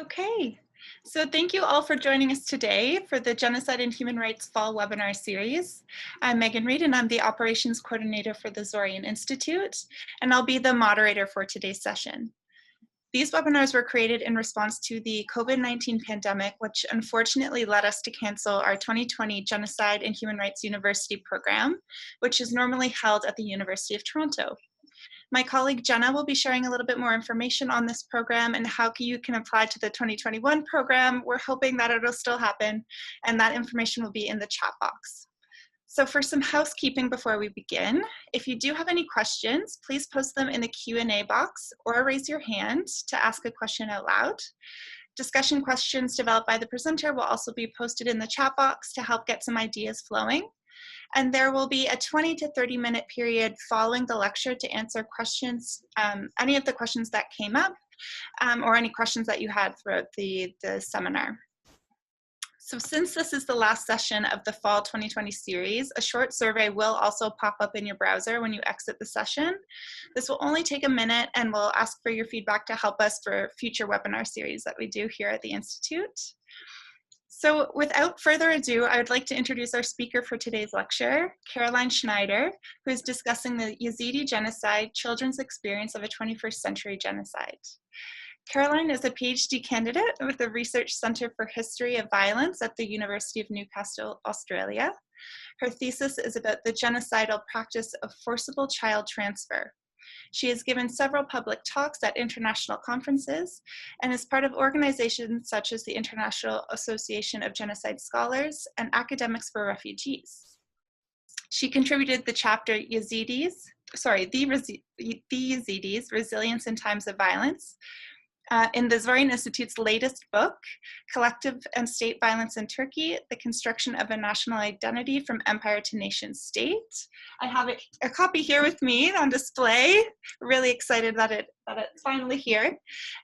Okay, so thank you all for joining us today for the Genocide and Human Rights Fall webinar series. I'm Megan Reed and I'm the Operations Coordinator for the Zoryan Institute, and I'll be the moderator for today's session. These webinars were created in response to the COVID-19 pandemic, which unfortunately led us to cancel our 2020 Genocide and Human Rights University program, which is normally held at the University of Toronto. My colleague Jenna will be sharing a little bit more information on this program and how you can apply to the 2021 program. We're hoping that it'll still happen, and that information will be in the chat box. So for some housekeeping before we begin, if you do have any questions, please post them in the Q&A box or raise your hand to ask a question out loud. Discussion questions developed by the presenter will also be posted in the chat box to help get some ideas flowing. And there will be a 20 to 30 minute period following the lecture to answer questions, any of the questions that came up, or any questions that you had throughout the seminar. So since this is the last session of the Fall 2020 series, a short survey will also pop up in your browser when you exit the session. This will only take a minute and we'll ask for your feedback to help us for future webinar series that we do here at the Institute. So without further ado, I would like to introduce our speaker for today's lecture, Caroline Schneider, who is discussing the Yazidi Genocide, Children's Experience of a 21st Century Genocide. Caroline is a PhD candidate with the Research Centre for History of Violence at the University of Newcastle, Australia. Her thesis is about the genocidal practice of forcible child transfer. She has given several public talks at international conferences and is part of organizations such as the International Association of Genocide Scholars and Academics for Refugees. She contributed the chapter The Yazidis, Resilience in Times of Violence, in the Zoryan Institute's latest book, Collective and State Violence in Turkey, The Construction of a National Identity from Empire to Nation State. I have a copy here with me on display. Really excited that it's finally here.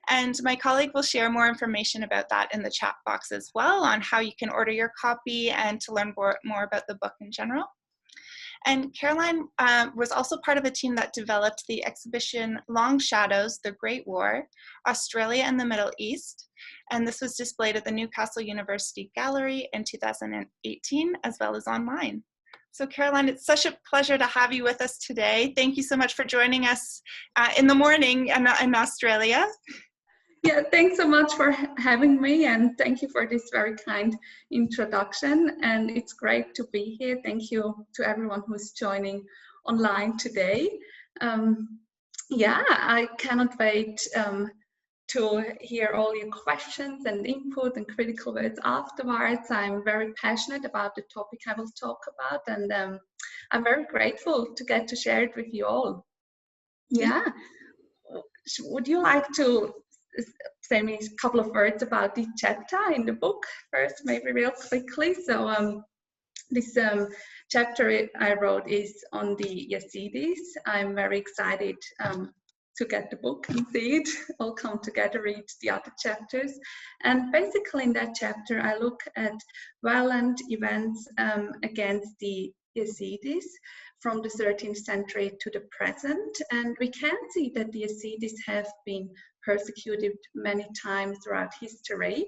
And my colleague will share more information about that in the chat box as well on how you can order your copy and to learn more about the book in general. And Caroline was also part of a team that developed the exhibition Long Shadows, The Great War, Australia and the Middle East. And this was displayed at the Newcastle University Gallery in 2018, as well as online. So Caroline, it's such a pleasure to have you with us today. Thank you so much for joining us in the morning in Australia. Yeah, thanks so much for having me, and thank you for this very kind introduction. And it's great to be here. Thank you to everyone who's joining online today. Yeah, I cannot wait to hear all your questions and input and critical words afterwards. I'm very passionate about the topic I will talk about, and I'm very grateful to get to share it with you all. Yeah, would you like to say me a couple of words about the chapter in the book first, maybe real quickly? So this chapter I wrote is on the Yazidis. I'm very excited to get the book and see it all come together, read the other chapters. And basically in that chapter, I look at violent events against the Yazidis from the 13th century to the present. And we can see that the Yazidis have been persecuted many times throughout history.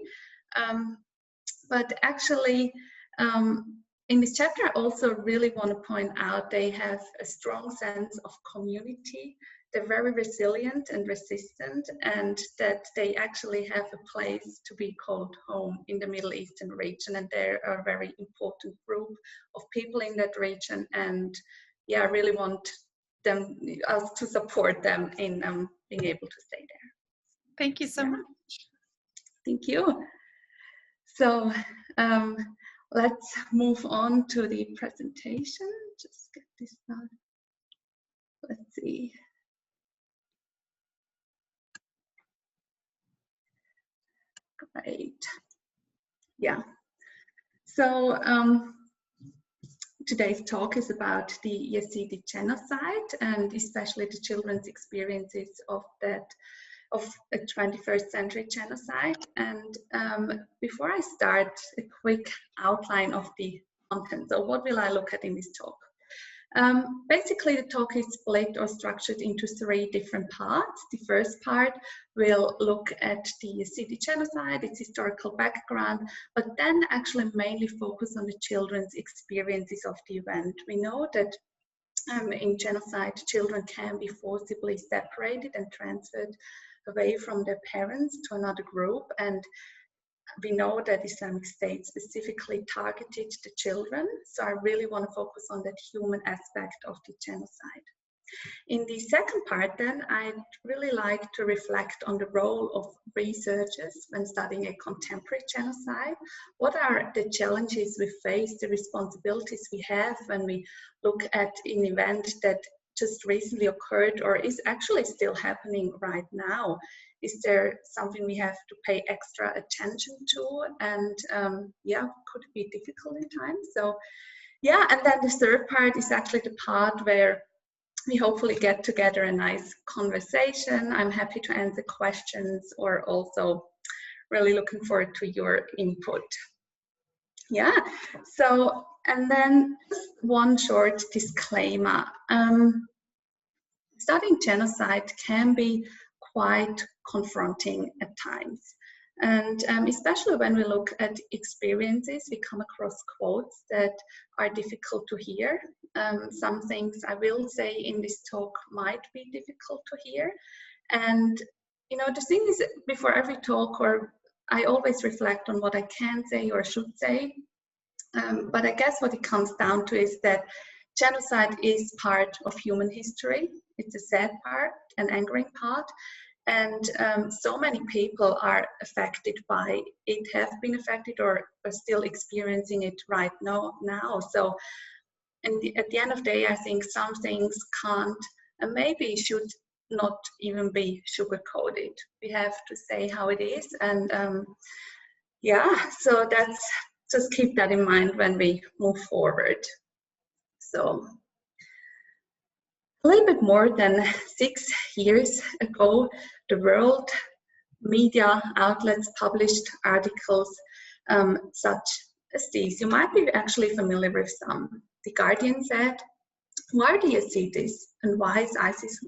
But actually, in this chapter, I also really want to point out they have a strong sense of community. They're very resilient and resistant, and that they actually have a place to be called home in the Middle Eastern region. And they're a very important group of people in that region. And yeah, I really want us to support them in being able to stay there. Thank you so much. Thank you. So let's move on to the presentation. Just get this done. Let's see. Great. Yeah. So today's talk is about the Yazidi genocide and especially the children's experiences of a 21st century genocide. And before I start, a quick outline of the content. So what will I look at in this talk? Basically, the talk is split or structured into 3 different parts. The first part will look at the Yazidi genocide, its historical background, but then actually mainly focus on the children's experiences of the event. We know that in genocide, children can be forcibly separated and transferred away from their parents to another group, and we know that Islamic State specifically targeted the children, so I really want to focus on that human aspect of the genocide. In the second part then, I'd really like to reflect on the role of researchers when studying a contemporary genocide. What are the challenges we face, the responsibilities we have when we look at an event that just recently occurred or is actually still happening right now? Is there something we have to pay extra attention to? And yeah, could it be difficult in times? So yeah, and then the third part is actually the part where we hopefully get together a nice conversation. I'm happy to answer questions, or also really looking forward to your input. Yeah, so, and then just one short disclaimer. Studying genocide can be quite confronting at times. And especially when we look at experiences, we come across quotes that are difficult to hear. Some things I will say in this talk might be difficult to hear. And, you know, the thing is, before every talk, or I always reflect on what I can say or should say. But I guess what it comes down to is that genocide is part of human history. It's a sad part, an angering part. And so many people are affected by it, have been affected, or are still experiencing it right now. So at the end of the day, I think some things can't and maybe should not even be sugar-coated. We have to say how it is. And yeah, so that's, just keep that in mind when we move forward. So a little bit more than 6 years ago, the world media outlets published articles such as these. You might be actually familiar with some. The Guardian said, "Who are the Yazidis and why is ISIS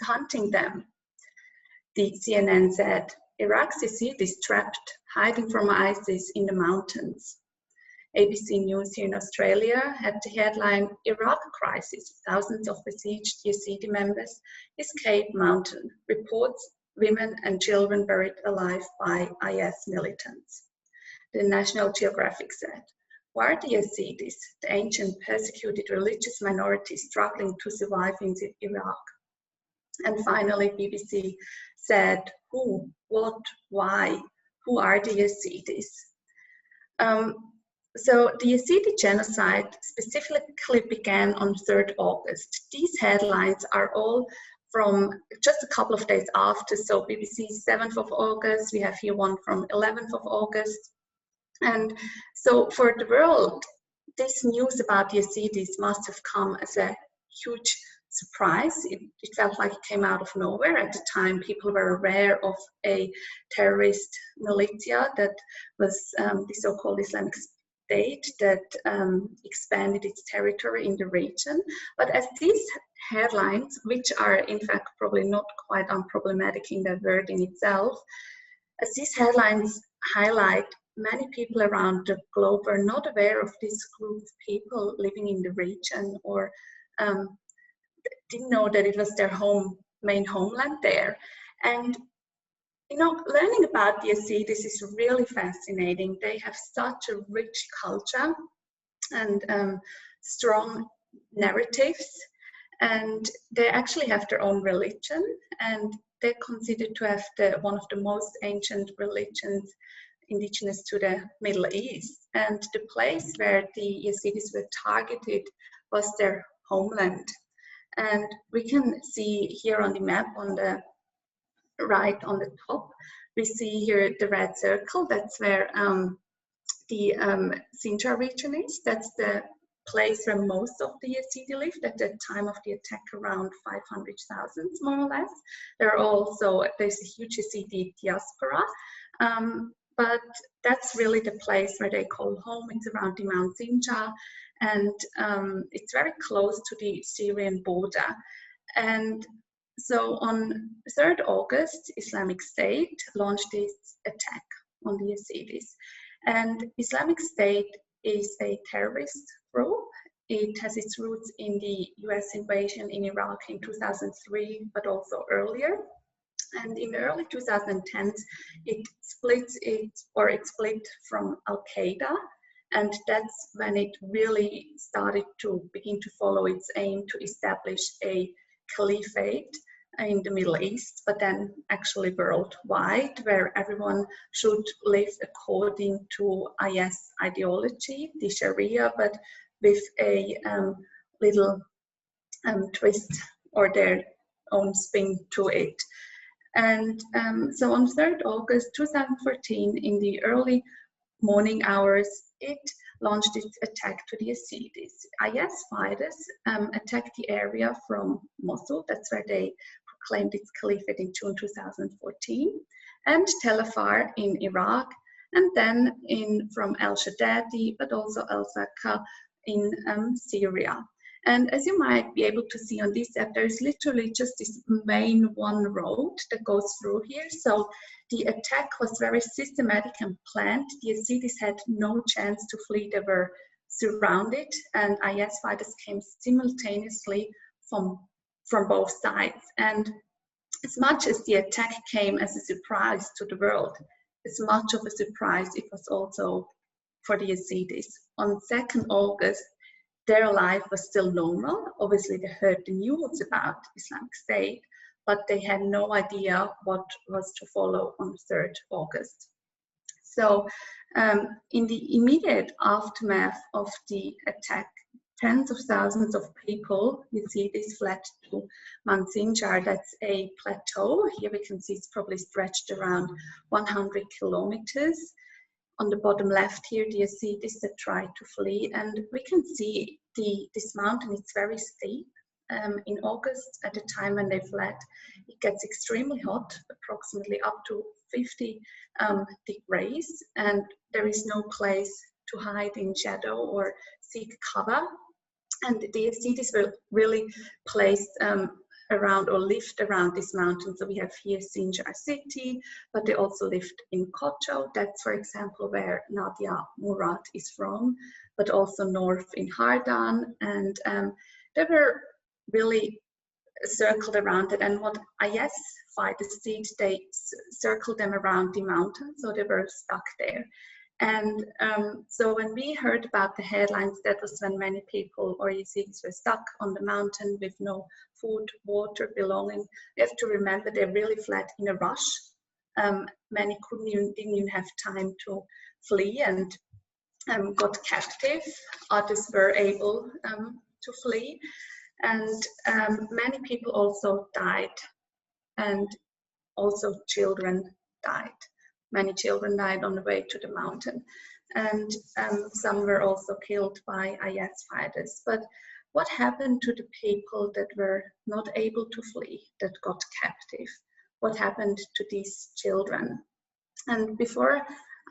hunting them?" The CNN said, "Iraq's Yazidis trapped, hiding from ISIS in the mountains." ABC News here in Australia had the headline, "Iraq Crisis, thousands of besieged Yazidi members escape mountain, reports women and children buried alive by IS militants." The National Geographic said, "Why are the Yazidis, the ancient persecuted religious minority, struggling to survive in Iraq?" And finally, BBC said, "Who, what, why, who are the Yazidis?" So the Yazidi genocide specifically began on 3rd August. These headlines are all from just a couple of days after. So BBC 7th of August, we have here one from 11th of August. And so for the world, this news about the Yazidis must have come as a huge surprise. It felt like it came out of nowhere. At the time, people were aware of a terrorist militia that was the so-called Islamic State that expanded its territory in the region. But as these headlines, which are in fact probably not quite unproblematic in their wording itself, as these headlines highlight, many people around the globe were not aware of this group of people living in the region, or didn't know that it was their main homeland there. And you know, learning about the Yazidis is really fascinating. They have such a rich culture and strong narratives, and they actually have their own religion, and they're considered to have one of the most ancient religions indigenous to the Middle East. And the place where the Yazidis were targeted was their homeland. And we can see here on the map on the right on the top, we see here the red circle. That's where the Sinjar region is. That's the place where most of the Yazidi lived at the time of the attack, around 500,000 more or less. There's a huge Yazidi diaspora, but that's really the place where they call home. It's around the Mount Sinjar, and it's very close to the Syrian border. And so on 3rd August, Islamic State launched its attack on the Yazidis. And Islamic State is a terrorist group. It has its roots in the US invasion in Iraq in 2003, but also earlier. And in the early 2010s, it split from Al-Qaeda. And that's when it really started to begin to follow its aim to establish a caliphate in the Middle East, but then actually worldwide, where everyone should live according to IS ideology, the Sharia, but with a little twist or their own spin to it. And so on 3rd August 2014, in the early morning hours, it launched its attack to the Yazidis. IS fighters attacked the area from Mosul, that's where they proclaimed its caliphate in June 2014, and Tel Afar in Iraq, and then from El Shaddadi, but also El Zaka in Syria. And as you might be able to see on this app, there is literally just this main one road that goes through here. So the attack was very systematic and planned. The Yazidis had no chance to flee. They were surrounded, and IS fighters came simultaneously from both sides. And as much as the attack came as a surprise to the world, as much of a surprise it was also for the Yazidis. On 2nd August, their life was still normal. Obviously, they heard the news about Islamic State, but they had no idea what was to follow on 3rd August. So in the immediate aftermath of the attack, tens of thousands of people, Yazidis, fled to Mansinjar. That's a plateau. Here we can see it's probably stretched around 100 kilometers. On the bottom left here, the Yazidis that tried to flee, and we can see this mountain. It's very steep. In August, at the time when they fled, it gets extremely hot, approximately up to 50 degrees, and there is no place to hide in shadow or seek cover. And the Yazidis were really placed around or lived around this mountain. So we have here Sinjar city, but they also lived in Kocho. That's, for example, where Nadia Murad is from, but also north in Hardan. And they were really circled around it. And what IS fighters did, they circled them around the mountain, so they were stuck there. And so when we heard about the headlines, that was when many people or Yazidis were stuck on the mountain with no food, water, belonging. You have to remember they really fled in a rush. Many didn't even have time to flee and got captive. Others were able to flee. And many people also died, and also children died. Many children died on the way to the mountain, and some were also killed by IS fighters. But what happened to the people that were not able to flee, that got captive? What happened to these children? And before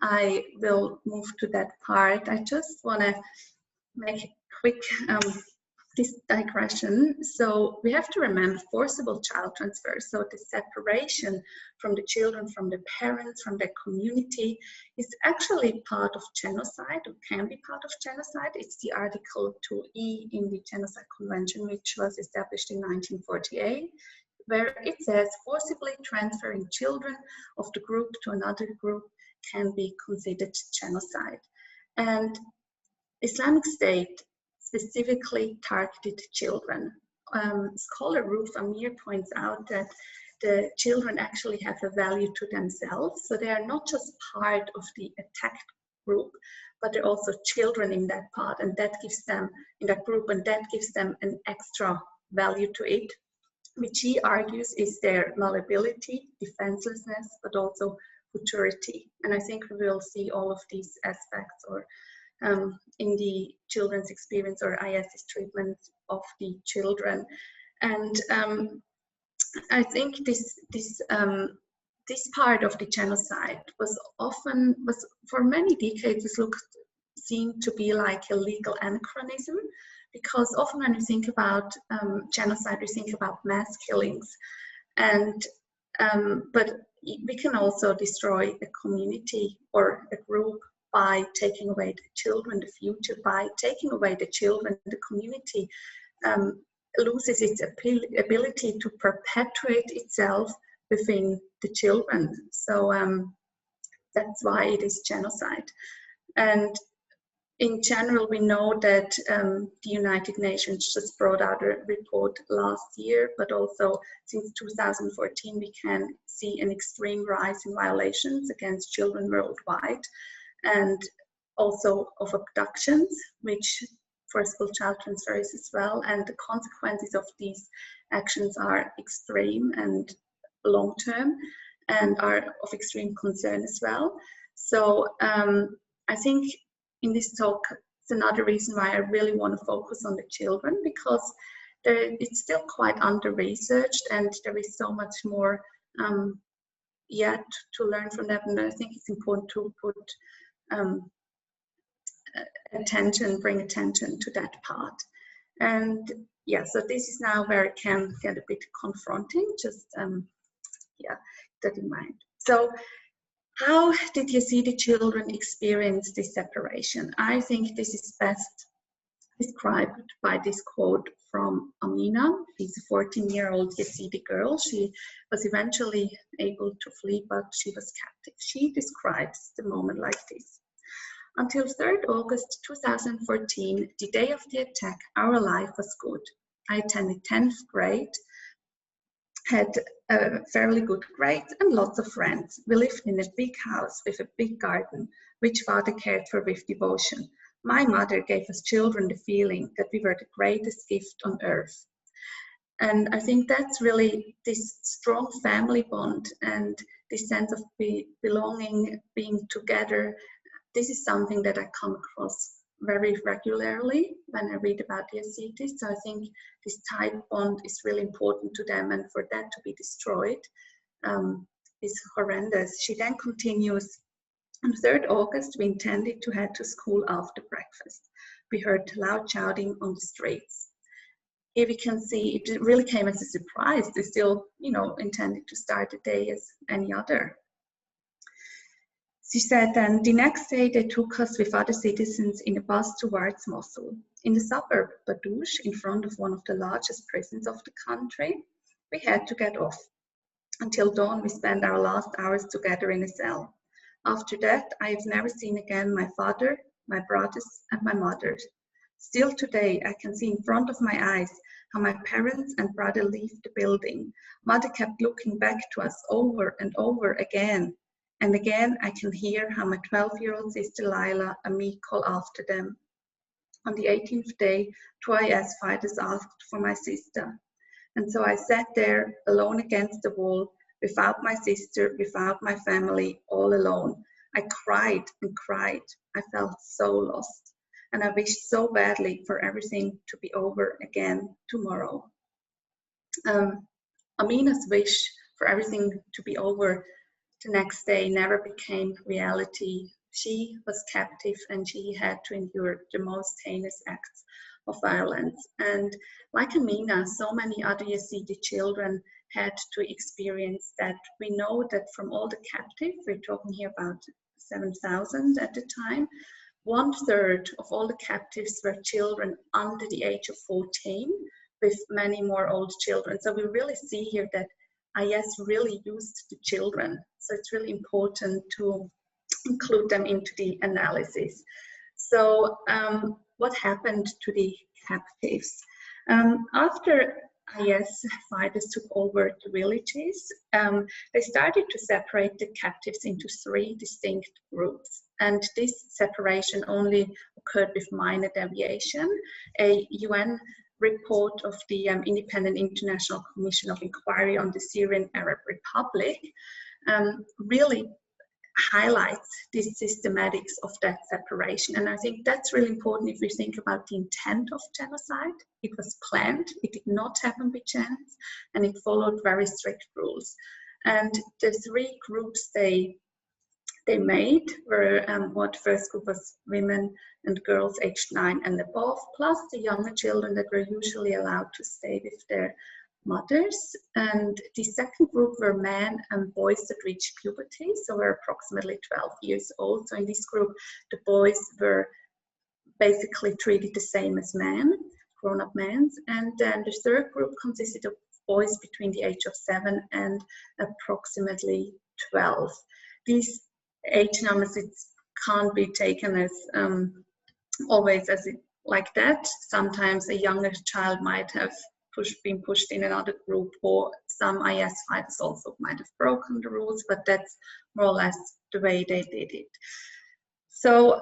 I will move to that part, I just want to make a quick this digression. So we have to remember forcible child transfer. So the separation from the children, from the parents, from their community is actually part of genocide, or can be part of genocide. It's the Article 2E in the Genocide Convention, which was established in 1948, where it says forcibly transferring children of the group to another group can be considered genocide. And Islamic State specifically targeted children. Scholar Ruth Amir points out that the children actually have a value to themselves. So they are not just part of the attacked group, but they're also children in that part, and that gives them, in that group, and that gives them an extra value to it, which he argues is their malleability, defenselessness, but also futurity. And I think we will see all of these aspects or in the children's experience or IS's treatment of the children. And I think this part of the genocide was for many decades looked seen to be like a legal anachronism, because often when you think about genocide, you think about mass killings, and but we can also destroy a community or a group by taking away the children, the future. By taking away the children, the community loses its ability to perpetuate itself within the children. So that's why it is genocide. And in general, we know that the United Nations just brought out a report last year, but also since 2014, we can see an extreme rise in violations against children worldwide, and also of abductions, which forcible child transfers as well. And the consequences of these actions are extreme and long-term, and are of extreme concern as well. So I think in this talk, it's another reason why I really want to focus on the children, because it's still quite under-researched, and there is so much more yet to learn from them. And I think it's important to put bring attention to that part. And yeah, so this is now where it can get a bit confronting, just yeah, that in mind. So how did Yazidi children experience this separation? I think this is best described by this quote from Amina. She's a 14-year-old Yazidi girl. She was eventually able to flee, but she was captive. She describes the moment like this. Until 3rd August 2014, the day of the attack, our life was good. I attended 10th grade, had a fairly good grade and lots of friends. We lived in a big house with a big garden, which father cared for with devotion. My mother gave us children the feeling that we were the greatest gift on earth. And I think that's really this strong family bond and this sense of belonging, being together. This is something that I come across very regularly when I read about the Yazidis. So I think this tight bond is really important to them, and for that to be destroyed is horrendous. She then continues, on 3rd August, we intended to head to school after breakfast. We heard loud shouting on the streets. Here we can see it really came as a surprise. They still, intended to start the day as any other. She said then, the next day they took us with other citizens in a bus towards Mosul. In the suburb Badouche, in front of one of the largest prisons of the country, we had to get off. Until dawn, we spent our last hours together in a cell. After that, I have never seen again my father, my brothers, and my mother. Still today, I can see in front of my eyes how my parents and brother leave the building. Mother kept looking back to us over and over again. And again, I can hear how my 12-year-old sister Lila and me call after them. On the 18th day, 2 IS fighters asked for my sister. And so I sat there alone against the wall, without my sister, without my family, all alone. I cried and cried. I felt so lost. And I wished so badly for everything to be over again tomorrow. Amina's wish for everything to be over the next day never became reality. She was captive and she had to endure the most heinous acts of violence. And like Amina, so many other Yazidi children had to experience that. We know that from all the captives, we're talking here about 7,000 at the time, 1/3 of all the captives were children under the age of 14, with many more old children. So we really see here that IS really used the children. So it's really important to include them into the analysis. So what happened to the captives? After IS fighters took over the villages, they started to separate the captives into 3 distinct groups. And this separation only occurred with minor deviation. A UN report of the Independent International Commission of Inquiry on the Syrian Arab Republic really highlights this systematics of that separation. And I think that's really important if we think about the intent of genocide. It was planned, it did not happen by chance, and it followed very strict rules. And the 3 groups, they they made were what first group was women and girls aged 9 and above, plus the younger children that were usually allowed to stay with their mothers. And the second group were men and boys that reached puberty, so were approximately 12 years old. So in this group, the boys were basically treated the same as men, grown-up men. And then the third group consisted of boys between the age of 7 and approximately 12. These age numbers, it can't be taken as always as it like that. Sometimes a younger child might have been pushed in another group, or some IS fighters also might have broken the rules, but that's more or less the way they did it. So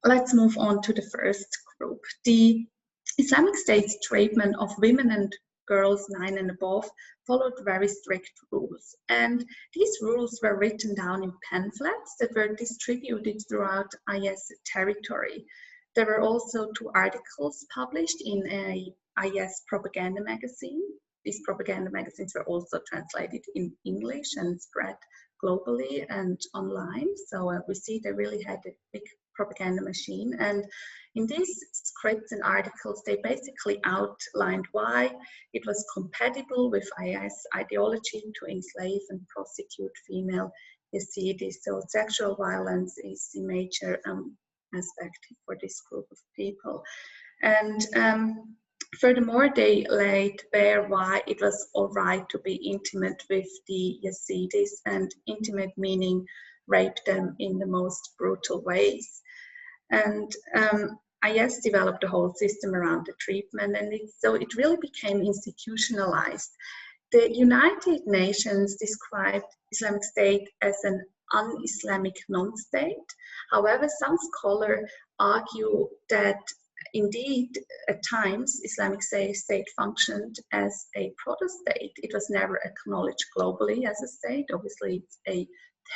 let's move on to the first group. The Islamic State's treatment of women and girls 9 and above followed very strict rules. And these rules were written down in pamphlets that were distributed throughout IS territory. There were also 2 articles published in a IS propaganda magazine. These propaganda magazines were also translated in English and spread globally and online. So we see they really had a big propaganda machine. And in these scripts and articles, they basically outlined why it was compatible with IS ideology to enslave and prostitute female Yazidis. So sexual violence is the major aspect for this group of people. And furthermore, they laid bare why it was all right to be intimate with the Yazidis, and intimate meaning rape them in the most brutal ways. And IS developed a whole system around the treatment, and so it really became institutionalized. The United Nations described Islamic State as an un-Islamic non-state. However, some scholars argue that indeed, at times, Islamic State functioned as a proto-state. It was never acknowledged globally as a state. Obviously, it's a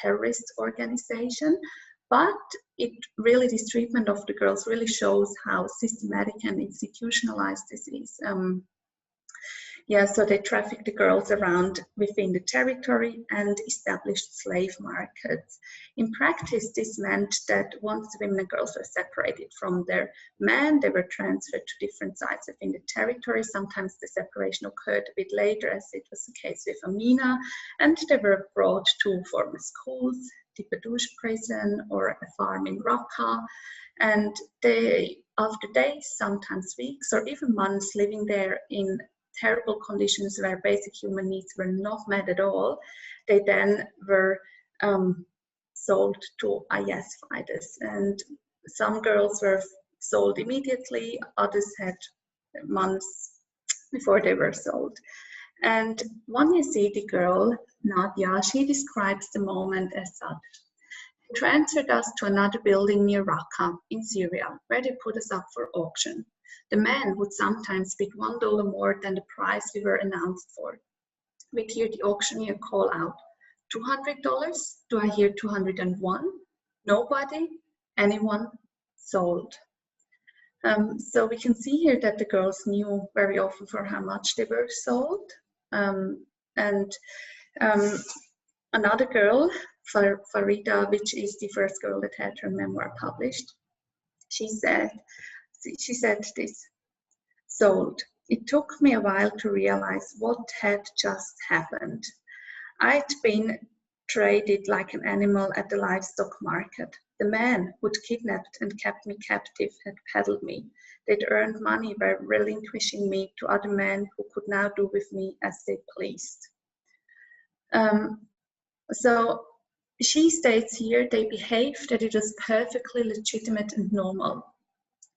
terrorist organization, but it really, this treatment of the girls really shows how systematic and institutionalized this is. So they trafficked the girls around within the territory and established slave markets. In practice, this meant that once the women and girls were separated from their men, they were transferred to different sites within the territory. Sometimes the separation occurred a bit later, as it was the case with Amina, and they were brought to former schools, the Badouche prison, or a farm in Raqqa. And they, after days, sometimes weeks, or even months living there in terrible conditions where basic human needs were not met at all, they then were sold to IS fighters. And some girls were sold immediately, others had months before they were sold. And one Yazidi girl, Nadia, she describes the moment as such. They transferred us to another building near Raqqa in Syria, where they put us up for auction. The man would sometimes bid $1 more than the price we were announced for. We'd hear the auctioneer call out, $200? Do I hear 201? Nobody? Anyone? Sold. So we can see here that the girls knew very often for how much they were sold. Another girl, Farida, which is the first girl that had her memoir published, she said this: sold. It took me a while to realize what had just happened. I'd been traded like an animal at the livestock market. The man who'd kidnapped and kept me captive had peddled me. They'd earned money by relinquishing me to other men who could now do with me as they pleased. So she states here they behaved that it was perfectly legitimate and normal.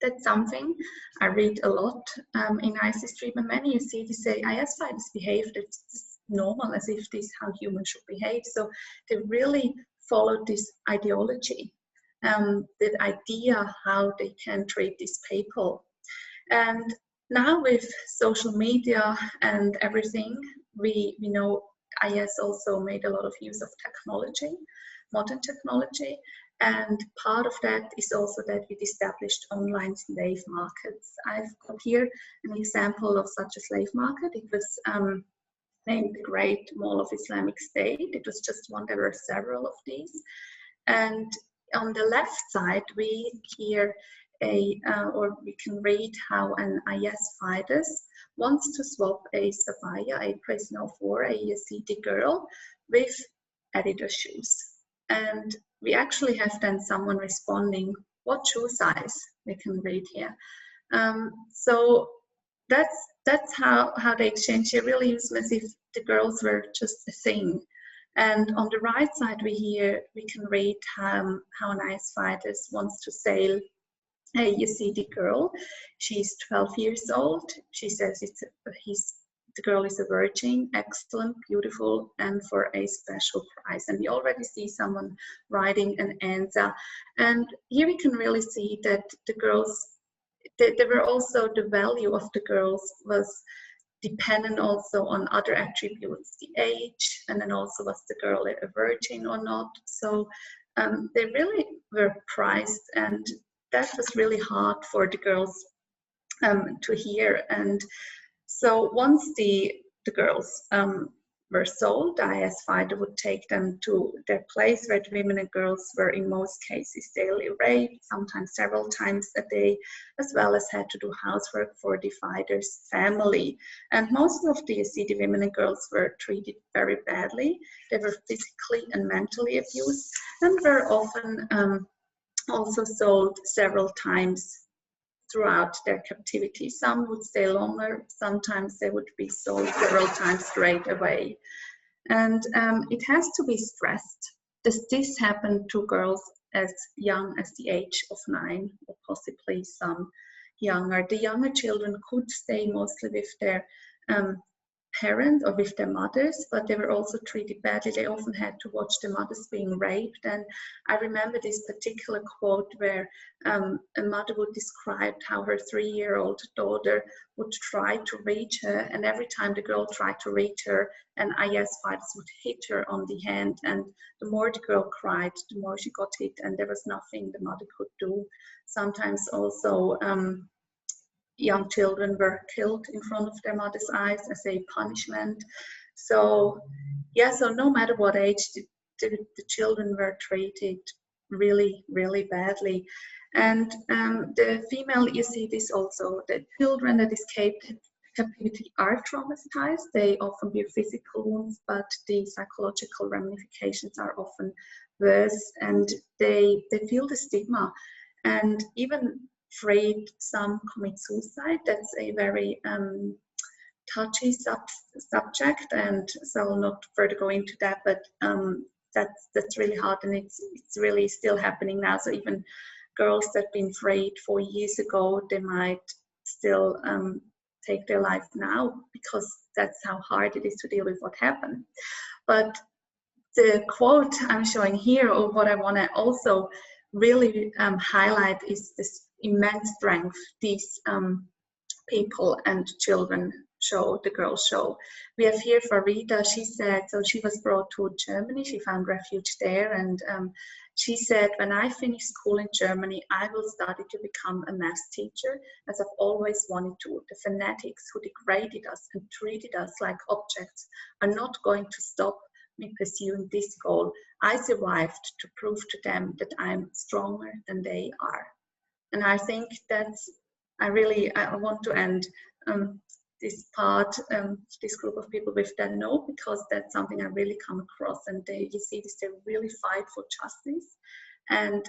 That's something I read a lot in ISIS treatment. Many Yazidis say IS fighters behaved as normal, as if this is how humans should behave. So they really followed this ideology, the idea how they can treat these people. And now with social media and everything, we know IS also made a lot of use of technology, modern technology. And part of that is also that we established online slave markets. I've got here an example of such a slave market. It was named the Great Mall of Islamic State. It was just one, there were several of these. And on the left side, we hear or we can read how an IS fighters wants to swap a Sabaya, a prisoner of war, a Yazidi girl, with Adidas shoes. And we actually have then someone responding, what shoe size, we can read here. So that's how they exchange. They really use as if the girls were just a thing. And on the right side, we can read how an IS fighter wants to sail a Yazidi girl. She's 12 years old. She says the girl is a virgin, excellent, beautiful, and for a special price. And we already see someone writing an answer. And here we can really see that the girls, there were also the value of the girls was dependent also on other attributes, the age, and then also was the girl a virgin or not. So they really were prized, and that was really hard for the girls to hear. And so once the girls were sold, the IS fighter would take them to their place where the women and girls were in most cases daily raped, sometimes several times a day, as well as had to do housework for the fighter's family. And most of the Yazidi women and girls were treated very badly. They were physically and mentally abused, and were often also sold several times throughout their captivity. Some would stay longer, sometimes they would be sold several times straight away. And it has to be stressed that this happened to girls as young as the age of 9, or possibly some younger. The younger children could stay mostly with their parents or with their mothers, but they were also treated badly. They often had to watch their mothers being raped. And I remember this particular quote where a mother would describe how her 3-year-old daughter would try to reach her, and every time the girl tried to reach her, an IS fighter would hit her on the hand, and the more the girl cried, the more she got hit, and there was nothing the mother could do. Sometimes also young children were killed in front of their mother's eyes as a punishment. So yeah, so no matter what age, the children were treated really, really badly. And the female Yazidis also, the children that escaped captivity are traumatized. They often bear physical wounds, but the psychological ramifications are often worse, and they feel the stigma. And even afraid some commit suicide. That's a very touchy subject, and so I'll not further go into that, but that's really hard, and it's really still happening now. So even girls that have been freed 4 years ago, they might still take their life now, because that's how hard it is to deal with what happened. But the quote I'm showing here, or what I want to also really highlight, is this immense strength these people and children show, the girls show. We have here Farida. She said, so she was brought to Germany, she found refuge there, and she said, when I finish school in Germany, I will study to become a math teacher, as I've always wanted to. The fanatics who degraded us and treated us like objects are not going to stop me pursuing this goal. I survived to prove to them that I'm stronger than they are. And I think that's, I want to end this part, this group of people with that note, because that's something I really come across. And you see this, they really fight for justice, and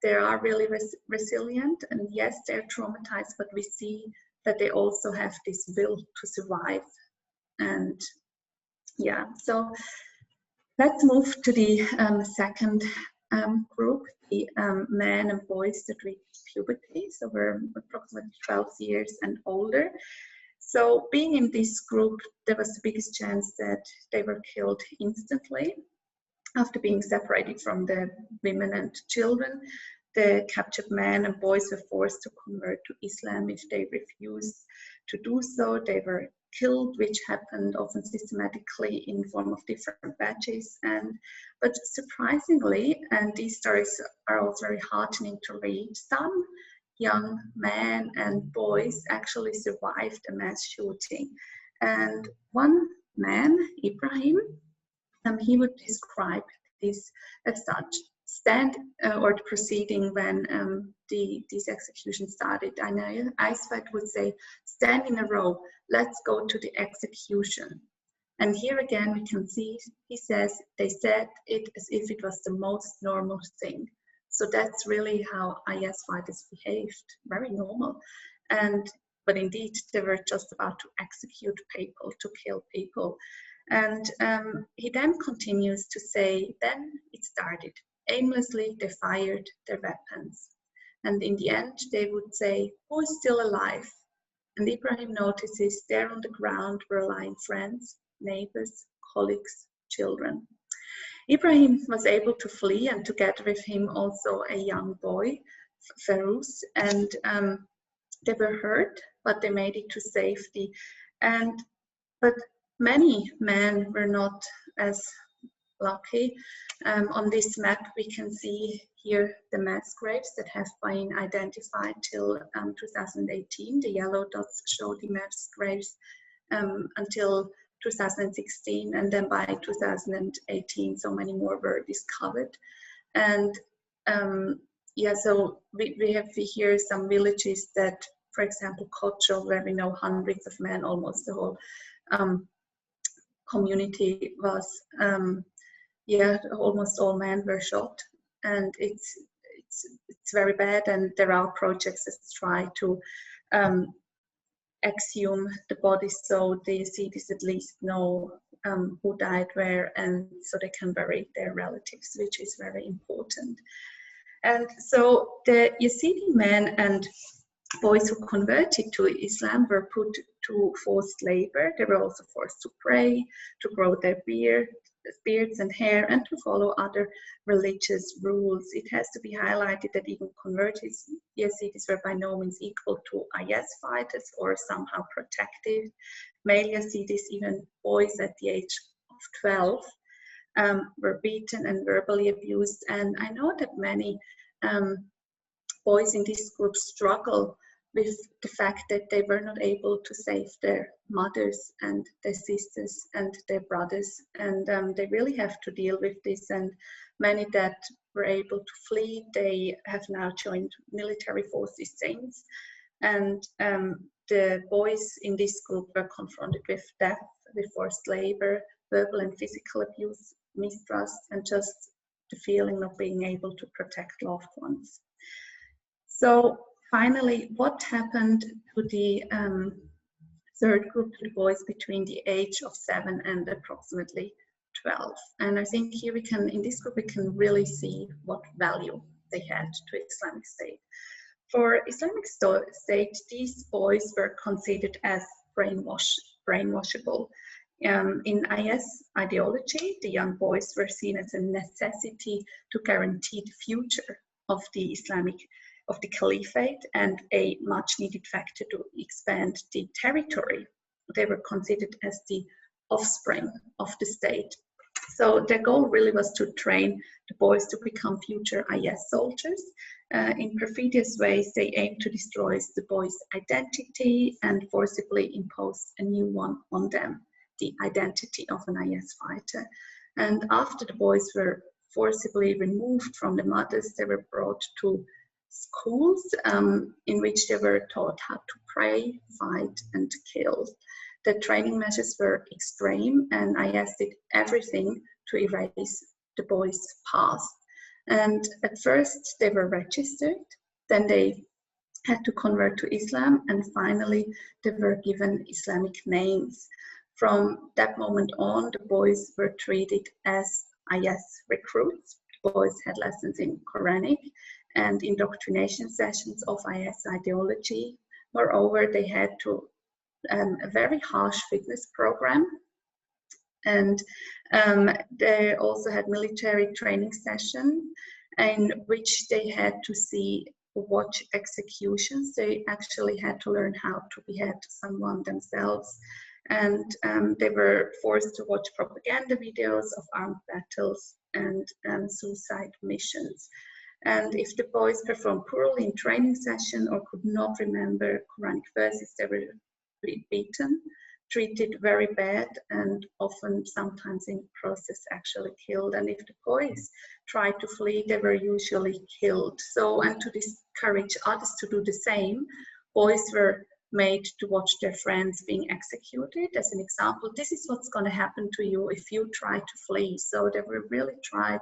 they are really resilient. And yes, they're traumatized, but we see that they also have this will to survive. And yeah, so let's move to the second group, the men and boys that reach puberty. So we're approximately 12 years and older. So being in this group, there was the biggest chance that they were killed instantly after being separated from the women and children. The captured men and boys were forced to convert to Islam. If they refused to do so, they were killed, which happened often systematically in form of different batches. But surprisingly, and these stories are also very heartening to read, some young men and boys actually survived a mass shooting. And one man, Ibrahim, he would describe this as such. stand or the proceeding when these executions started. And Eisfeld would say, stand in a row, let's go to the execution. And here again, we can see, he says, they said it as if it was the most normal thing. So that's really how IS fighters behaved, very normal. But indeed, they were just about to execute people, to kill people. And he then continues to say, then it started. Aimlessly, they fired their weapons. And in the end, they would say, who is still alive? And Ibrahim notices there on the ground were lying friends, neighbors, colleagues, children. Ibrahim was able to flee, and together with him also a young boy, Ferouz, and they were hurt, but they made it to safety. But many men were not as lucky. On this map, we can see here the mass graves that have been identified till 2018. The yellow dots show the mass graves until 2016, and then by 2018, so many more were discovered. And yeah, so we have here some villages that, for example, Kocho, where we know hundreds of men, almost the whole community was, yeah, almost all men were shot, and it's very bad. And there are projects that try to exhume the bodies so the Yazidis at least know who died where, and so they can bury their relatives, which is very important. And so the Yazidi men and boys who converted to Islam were put to forced labor. They were also forced to pray, to grow their beards and hair, and to follow other religious rules. It has to be highlighted that even converted Yazidis were by no means equal to IS fighters or somehow protected. Male Yazidis, even boys at the age of 12, were beaten and verbally abused. And I know that many boys in this group struggle with the fact that they were not able to save their mothers and their sisters and their brothers, and they really have to deal with this. And many that were able to flee, they have now joined military forces since. And the boys in this group were confronted with death, with forced labor, verbal and physical abuse, mistrust, and just the feeling of being able to protect loved ones. So finally, what happened to the third group, to the boys between the age of 7 and approximately 12? And I think here we can, in this group, we can really see what value they had to Islamic State. For Islamic State, these boys were considered as brainwashable. In IS ideology, the young boys were seen as a necessity to guarantee the future of the Caliphate and a much needed factor to expand the territory. They were considered as the offspring of the state. So their goal really was to train the boys to become future IS soldiers. In perfidious ways, they aimed to destroy the boys' identity and forcibly impose a new one on them, the identity of an IS fighter. And after the boys were forcibly removed from the mothers, they were brought to schools in which they were taught how to pray, fight, and kill. The training measures were extreme, and IS did everything to erase the boys' past. And at first they were registered, then they had to convert to Islam, and finally they were given Islamic names. From that moment on, the boys were treated as IS recruits. The boys had lessons in Quranic and indoctrination sessions of IS ideology. Moreover, they had to a very harsh fitness program, and they also had military training session in which they had to watch executions. They actually had to learn how to behead someone themselves, and they were forced to watch propaganda videos of armed battles and suicide missions. And if the boys performed poorly in training session or could not remember Quranic verses, they were beaten. treated very bad, and often sometimes in the process actually killed. And if the boys tried to flee, they were usually killed. So, and to discourage others to do the same, boys were made to watch their friends being executed. As an example, this is what's going to happen to you if you try to flee. So they were really tried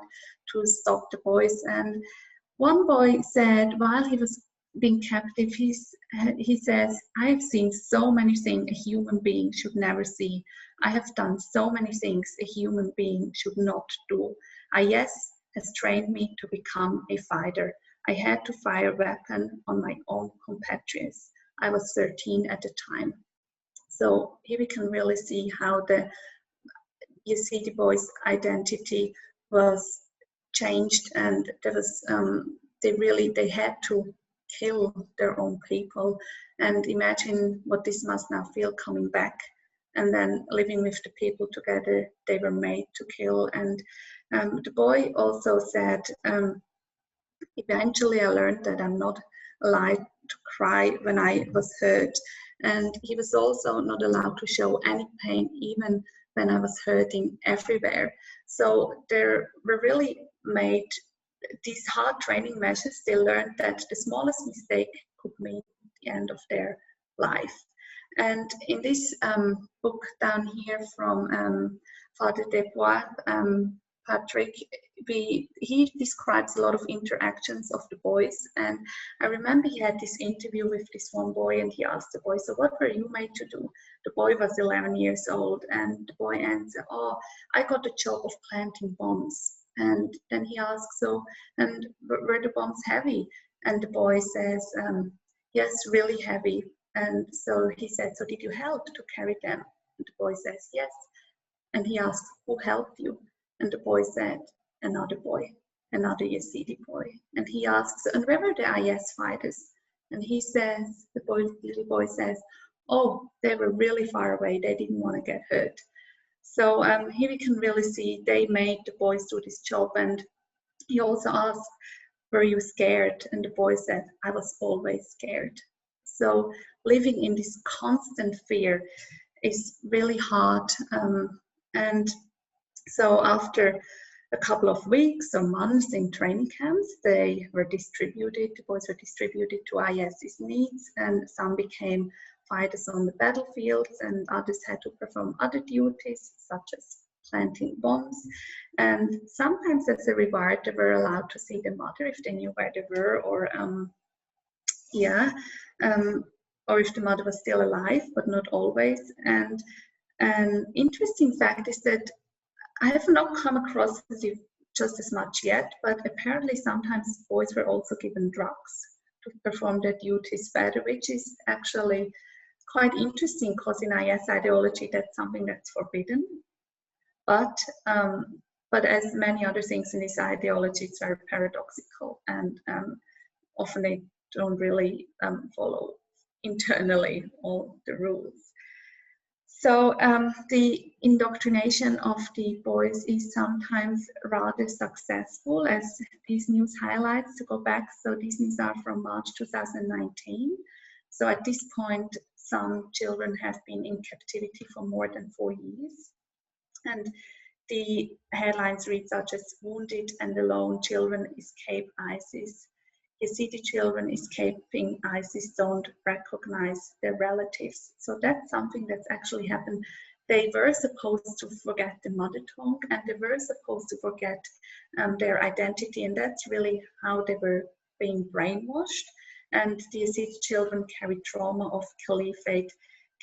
to stop the boys. And one boy said, while he was being captive, he says, I have seen so many things a human being should never see. I have done so many things a human being should not do. IS has trained me to become a fighter. I had to fire a weapon on my own compatriots. I was 13 at the time. So here we can really see how the Yazidi boys' identity was changed, and there was they had to kill their own people. And imagine what this must now feel coming back and then living with the people together they were made to kill. And the boy also said, eventually I learned that I'm not allowed to cry when I was hurt. And he was also not allowed to show any pain, even when I was hurting everywhere. So there were really made these hard training measures. They learned that the smallest mistake could mean the end of their life. And in this book down here from Father Desbois, Patrick, he describes a lot of interactions of the boys. And I remember he had this interview with this one boy, and he asked the boy, so what were you made to do? The boy was 11 years old, and the boy answered, oh, I got the job of planting bombs. And then he asks, so, and were the bombs heavy? And the boy says, yes, really heavy. And so he said, so did you help to carry them? And the boy says, yes. And he asks, who helped you? And the boy said, another boy, another Yazidi boy. And he asks, and where were the IS fighters? And he says, the little boy says, oh, they were really far away. They didn't want to get hurt. So here we can really see they made the boys do this job. And he also asked, were you scared? And the boy said, I was always scared. So living in this constant fear is really hard. And so after a couple of weeks or months in training camps, they were distributed, the boys were distributed to IS's needs, and some became fighters on the battlefields, and others had to perform other duties, such as planting bombs. And sometimes as a reward, they were allowed to see the mother if they knew where they were, or or if the mother was still alive, but not always. And an interesting fact is that I have not come across it just as much yet, but apparently sometimes boys were also given drugs to perform their duties better, which is actually quite interesting because in IS ideology that's something that's forbidden. But as many other things in this ideology, it's very paradoxical, and often they don't really follow internally all the rules. So the indoctrination of the boys is sometimes rather successful, as these news highlights. To go back, so these news are from March 2019. So at this point, some children have been in captivity for more than 4 years. And the headlines read such as, wounded and alone children escape ISIS. Yazidi children escaping ISIS don't recognize their relatives. So that's something that's actually happened. They were supposed to forget the mother tongue, and they were supposed to forget their identity, and that's really how they were being brainwashed. And the Yazidi children carry trauma of caliphate,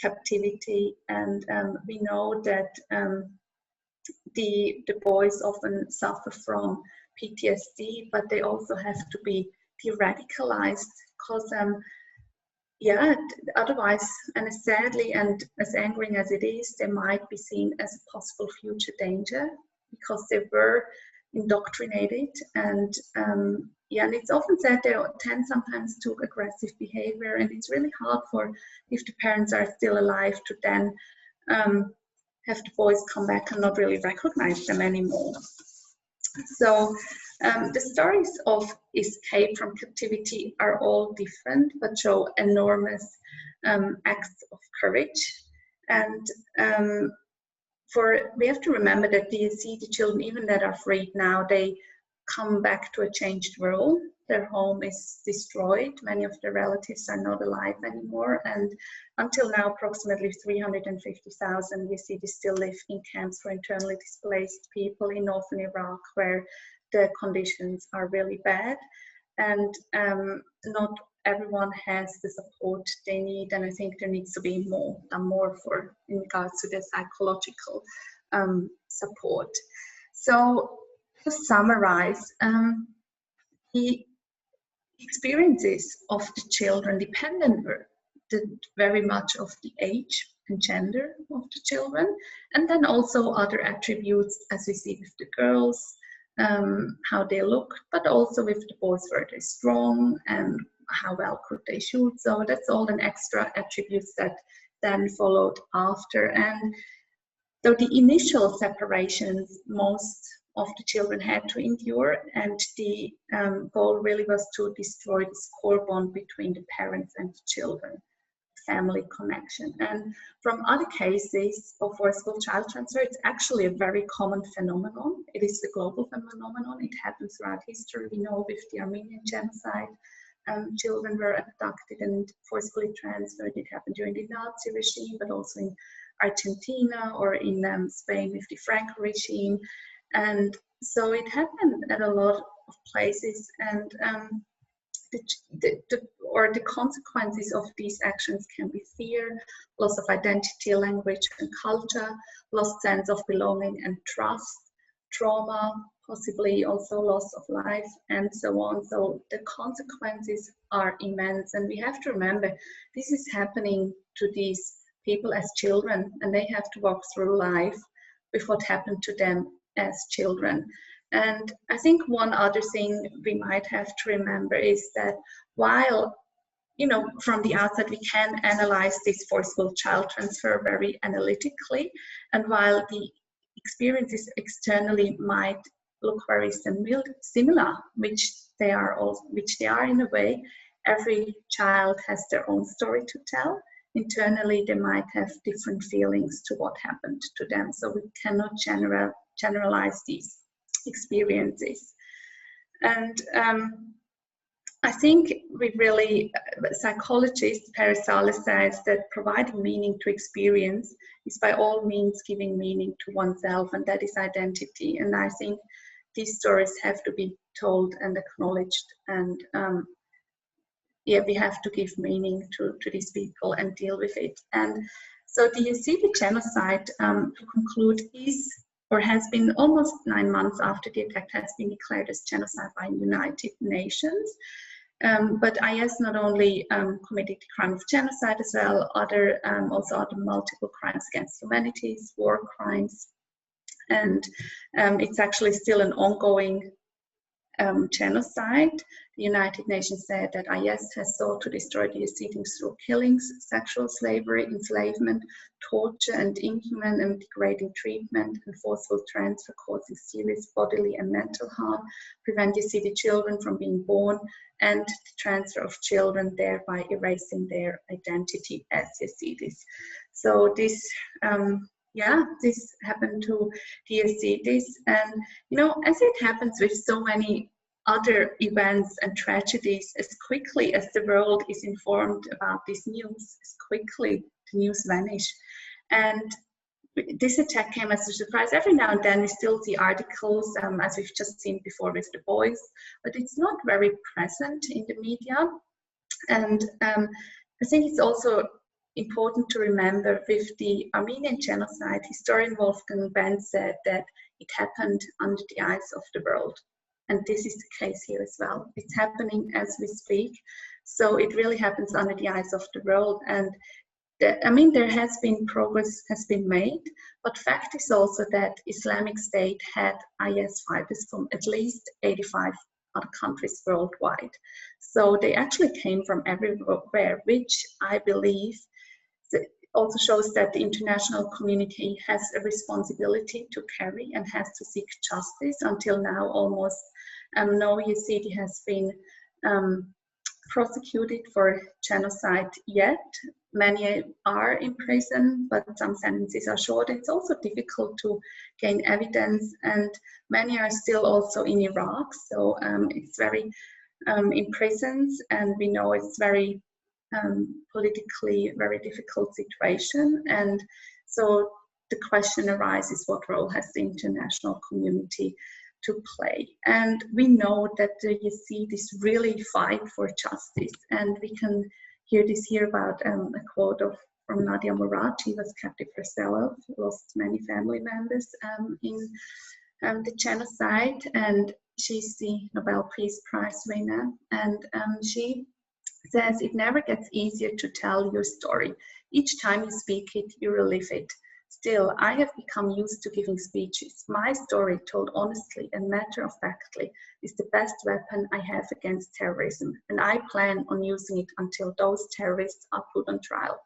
captivity, and we know that the boys often suffer from PTSD, but they also have to be de-radicalized because otherwise, and as sadly and as angering as it is, they might be seen as a possible future danger because they were indoctrinated. And and it's often said they tend sometimes to aggressive behavior, and it's really hard for, if the parents are still alive, to then have the boys come back and not really recognize them anymore. So the stories of escape from captivity are all different, but show enormous acts of courage. And we have to remember that the Yazidi children, even that are freed now, they come back to a changed world. Their home is destroyed. Many of their relatives are not alive anymore. And until now, approximately 350,000 Yazidis still live in camps for internally displaced people in northern Iraq, where the conditions are really bad. And not everyone has the support they need, and I think there needs to be more for in regards to the psychological support. So to summarize, the experiences of the children depended very much of the age and gender of the children, and then also other attributes, as we see with the girls, how they look, but also with the boys, were they strong and how well could they shoot. So that's all an extra attributes that then followed after. And so the initial separations, most of the children had to endure, and the goal really was to destroy this core bond between the parents and the children, family connection. And from other cases of forcible child transfer, it's actually a very common phenomenon. It is a global phenomenon. It happens throughout history. We know with the Armenian genocide, children were abducted and forcibly transferred. It happened during the Nazi regime, but also in Argentina or in Spain with the Franco regime. And so it happened at a lot of places, and the consequences of these actions can be fear, loss of identity, language and culture, lost sense of belonging and trust, trauma, possibly also loss of life, and so on. So the consequences are immense, and we have to remember this is happening to these people as children, and they have to walk through life with what happened to them as children. And I think one other thing we might have to remember is that while, you know, from the outside we can analyze this forcible child transfer very analytically, and while the experiences externally might look very similar, which they are in a way, every child has their own story to tell. Internally, they might have different feelings to what happened to them, so we cannot generalize these experiences. And I think psychologist Paris Salas says that providing meaning to experience is by all means giving meaning to oneself, and that is identity. And I think these stories have to be told and acknowledged, and we have to give meaning to these people and deal with it. And so the Yazidi genocide, to conclude, is or has been almost 9 months after the attack has been declared as genocide by the United Nations. But IS not only committed the crime of genocide as well, also other multiple crimes against humanities, war crimes, and it's actually still an ongoing genocide. The United Nations said that IS has sought to destroy the Yazidis through killings, sexual slavery, enslavement, torture, and inhuman and degrading treatment, and forceful transfer causing serious bodily and mental harm, prevent Yazidi children from being born, and the transfer of children, thereby erasing their identity as Yazidis. So this this happened to the Yazidis, and you know, as it happens with so many other events and tragedies, as quickly as the world is informed about this news, as quickly the news vanish. And this attack came as a surprise. Every now and then we still see articles, as we've just seen before with the boys, but it's not very present in the media. And I think it's also important to remember with the Armenian genocide, historian Wolfgang Benz said that it happened under the eyes of the world. And this is the case here as well. It's happening as we speak. So it really happens under the eyes of the world. And there has been progress has been made, but fact is also that Islamic State had IS fighters from at least 85 other countries worldwide. So they actually came from everywhere, which I believe also shows that the international community has a responsibility to carry and has to seek justice. Until now, almost no Yazidi has been prosecuted for genocide yet. Many are in prison, but some sentences are short. It's also difficult to gain evidence, and many are still also in Iraq. So it's very in prisons, and we know it's very politically very difficult situation. And so the question arises, what role has the international community to play? And we know that the Yazidis really fight for justice, and we can hear this here about a quote from Nadia Murad. She was captive herself, lost many family members in the genocide, and she's the Nobel Peace Prize winner. And she says, it never gets easier to tell your story. Each time you speak it, you relive it. Still, I have become used to giving speeches. My story, told honestly and matter-of-factly, is the best weapon I have against terrorism, and I plan on using it until those terrorists are put on trial.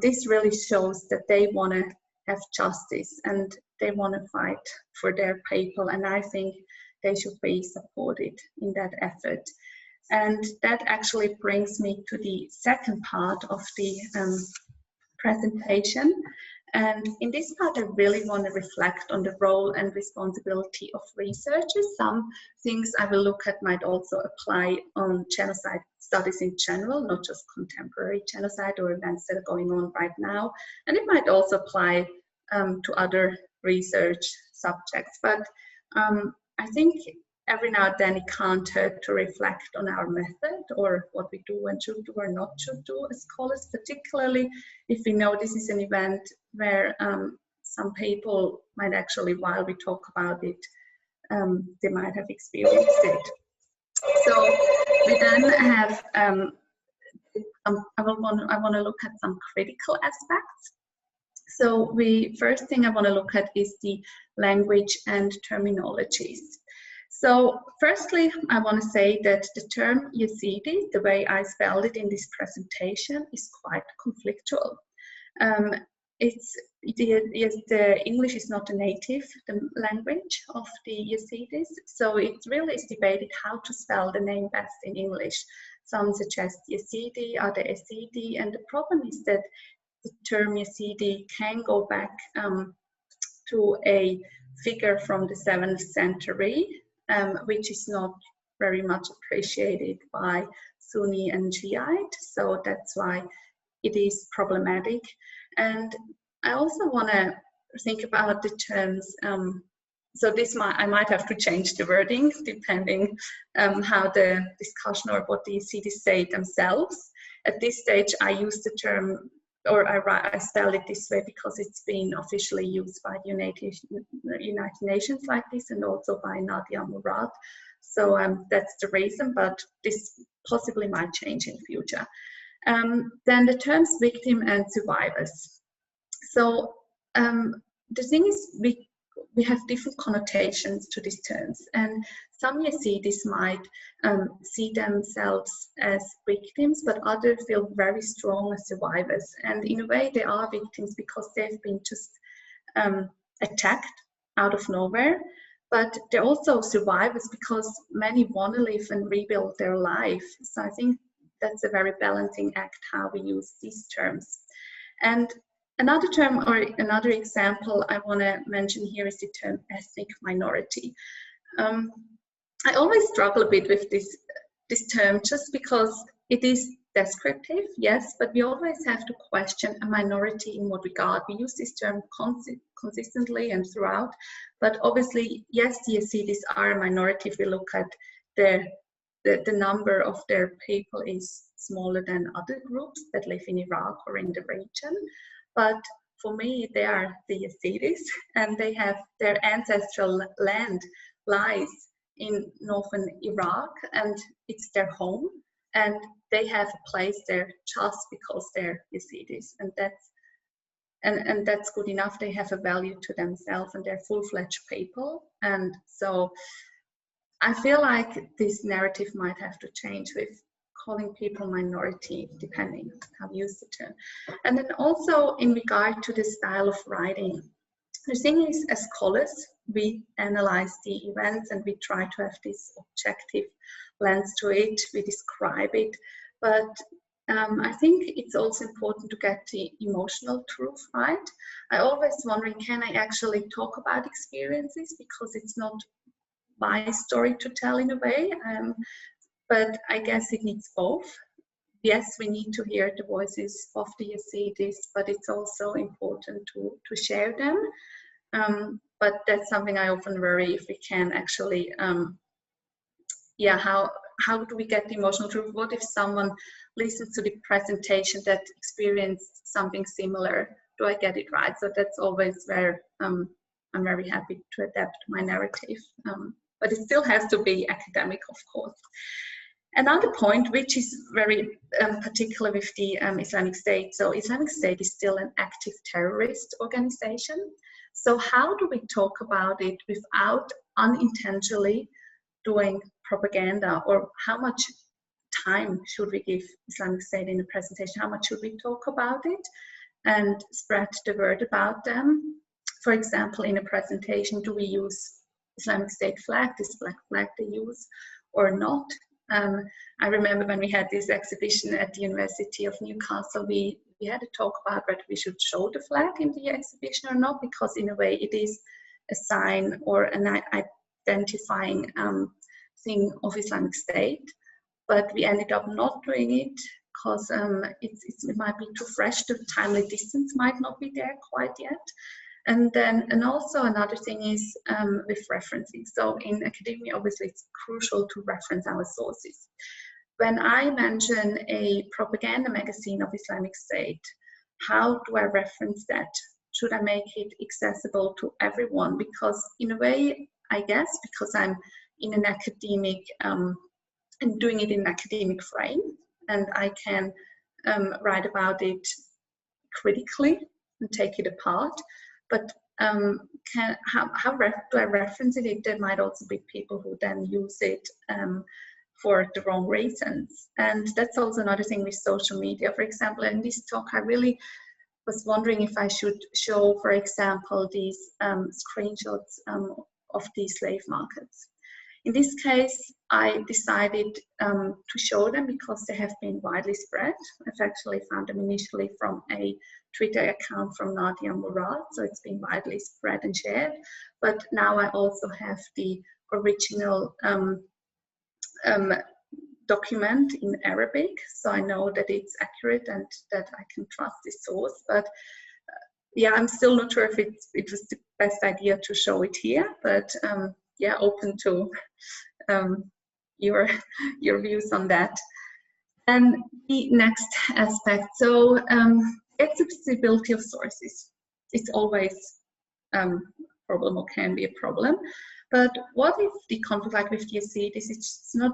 This really shows that they want to have justice, and they want to fight for their people, and I think they should be supported in that effort. And that actually brings me to the second part of the presentation. And in this part, I really want to reflect on the role and responsibility of researchers. Some things I will look at might also apply on genocide studies in general, not just contemporary genocide or events that are going on right now. And it might also apply to other research subjects. But I think every now and then it can't hurt to reflect on our method, or what we do and should do or not should do as scholars, particularly if we know this is an event where some people might actually, while we talk about it, they might have experienced it. So we then have, I want to look at some critical aspects. So first thing I want to look at is the language and terminologies. So firstly, I want to say that the term Yazidi, the way I spelled it in this presentation, is quite conflictual. The English is not a native language of the Yazidis, so it really is debated how to spell the name best in English. Some suggest Yazidi, other Yazidi, and the problem is that the term Yazidi can go back to a figure from the 7th century, which is not very much appreciated by Sunni and Shiite, so that's why it is problematic. And I also want to think about the terms, so I might have to change the wording depending how the discussion or what the Yazidis say themselves. At this stage, I use the term, or I spell it this way because it's been officially used by the United Nations like this, and also by Nadia Murad. So that's the reason, but this possibly might change in the future. Then the terms victim and survivors. So the thing is, we have different connotations to these terms, and some Yazidis might see themselves as victims, but others feel very strong as survivors. And in a way, they are victims because they've been just attacked out of nowhere, but they're also survivors because many want to live and rebuild their life. So I think that's a very balancing act how we use these terms. And another term, or another example I want to mention here, is the term ethnic minority. I always struggle a bit with this term, just because it is descriptive, yes, but we always have to question a minority in what regard. We use this term consistently and throughout, but obviously, yes, the Yazidis are a minority. If we look at the number of their people is smaller than other groups that live in Iraq or in the region. But for me, they are the Yazidis, and they have their ancestral land lies in northern Iraq, and it's their home, and they have a place there just because they're Yazidis, and that's good enough. They have a value to themselves, and they're full-fledged people. And so I feel like this narrative might have to change with calling people minority, depending on how you use the term. And then also in regard to the style of writing, the thing is, as scholars, we analyze the events and we try to have this objective lens to it, we describe it, but I think it's also important to get the emotional truth right. I always wondering, can I actually talk about experiences, because it's not my story to tell in a way, but I guess it needs both. Yes, we need to hear the voices of the Yazidis, but it's also important to share them. But that's something I often worry, if we can actually, how do we get the emotional truth? What if someone listens to the presentation that experienced something similar? Do I get it right? So that's always where I'm very happy to adapt my narrative. But it still has to be academic, of course. Another point, which is very particular with the Islamic State. So Islamic State is still an active terrorist organization. So how do we talk about it without unintentionally doing propaganda? Or how much time should we give Islamic State in the presentation? How much should we talk about it and spread the word about them? For example, in a presentation, do we use Islamic State flag, this black flag they use, or not? I remember when we had this exhibition at the University of Newcastle, we had a talk about whether we should show the flag in the exhibition or not, because in a way it is a sign or an identifying thing of Islamic State. But we ended up not doing it because it might be too fresh, the timely distance might not be there quite yet. And also another thing is with referencing. So in academia, obviously it's crucial to reference our sources. When I mention a propaganda magazine of Islamic State, how do I reference that? Should I make it accessible to everyone? Because in a way, I guess, because I'm in an academic, and doing it in an academic frame, and I can write about it critically and take it apart. But how do I reference it? There might also be people who then use it for the wrong reasons. And that's also another thing with social media. For example, in this talk, I really was wondering if I should show, for example, these screenshots of these slave markets. In this case, I decided to show them because they have been widely spread. I've actually found them initially from a Twitter account from Nadia Murad, so it's been widely spread and shared. But now I also have the original document in Arabic, so I know that it's accurate and that I can trust the source. But yeah, I'm still not sure if it was the best idea to show it here, but yeah, open to your views on that. And the next aspect, so accessibility of sources. It's always a problem, or can be a problem. But what if the conflict, like with the Yazidis, it's not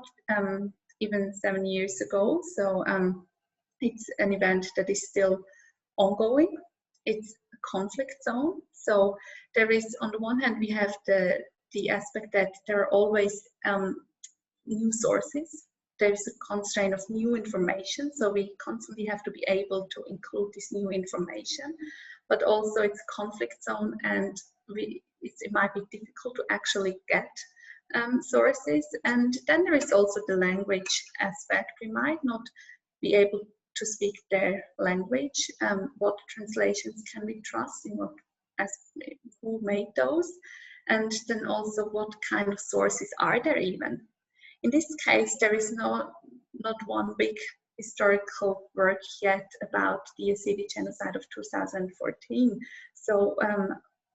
even 7 years ago, so it's an event that is still ongoing. It's a conflict zone. So there is, on the one hand, we have the aspect that there are always new sources. There's a constraint of new information, so we constantly have to be able to include this new information. But also it's a conflict zone, and it might be difficult to actually get sources. And then there is also the language aspect. We might not be able to speak their language. What translations can we trust? Who made those? And then also what kind of sources are there even? In this case, there is not one big historical work yet about the Yazidi genocide of 2014. So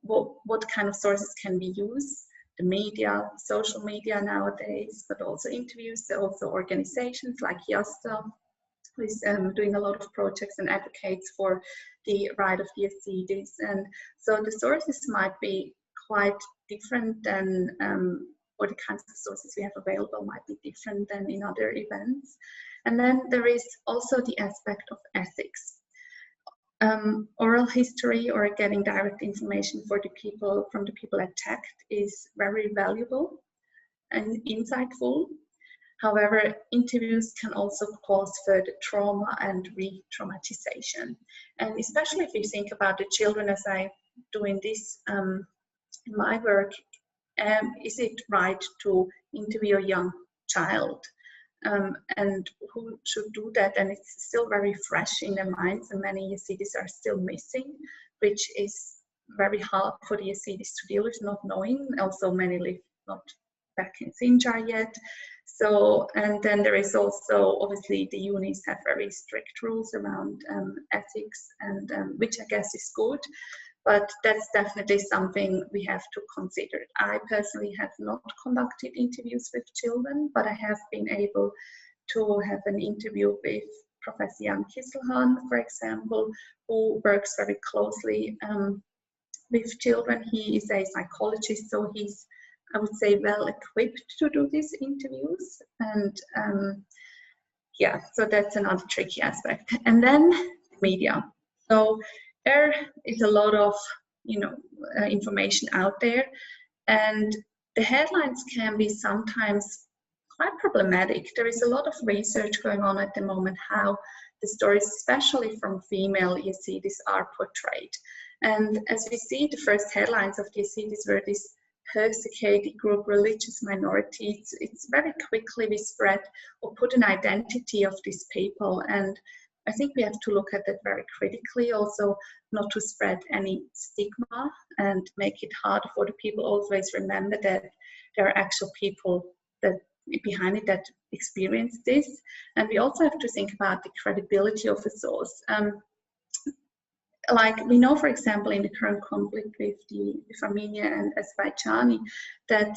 what kind of sources can we use? The media, social media nowadays, but also interviews, also organizations like Yasta, who is doing a lot of projects and advocates for the right of the Yazidis. And so the sources might be quite different than, or the kinds of sources we have available might be different than in other events. And then there is also the aspect of ethics. Oral history or getting direct information from the people attacked is very valuable and insightful. However, interviews can also cause further trauma and re-traumatization. And especially if you think about the children, as I do in this, in my work, is it right to interview a young child? and who should do that. And it's still very fresh in their minds, and many Yazidis are still missing, which is very hard for the Yazidis to deal with, not knowing. Also, many live not back in Sinjar yet. So, and then there is also, obviously, the unis have very strict rules around ethics, and which I guess is good. But that's definitely something we have to consider. I personally have not conducted interviews with children, but I have been able to have an interview with Professor Jan Kisselhan, for example, who works very closely with children. He is a psychologist, so he's, I would say, well equipped to do these interviews. And yeah, so that's another tricky aspect. And then media. So there is a lot of, you know, information out there, and the headlines can be sometimes quite problematic. There is a lot of research going on at the moment how the stories, especially from female Yazidis, are portrayed. And as we see, the first headlines of the Yazidis were this persecuted group, religious minorities. It's very quickly we spread or put an identity of these people, and I think we have to look at that very critically, also not to spread any stigma and make it hard for the people. Always remember that there are actual people that behind it that experience this, and we also have to think about the credibility of a source. Like we know, for example, in the current conflict with Armenia and Azerbaijani, that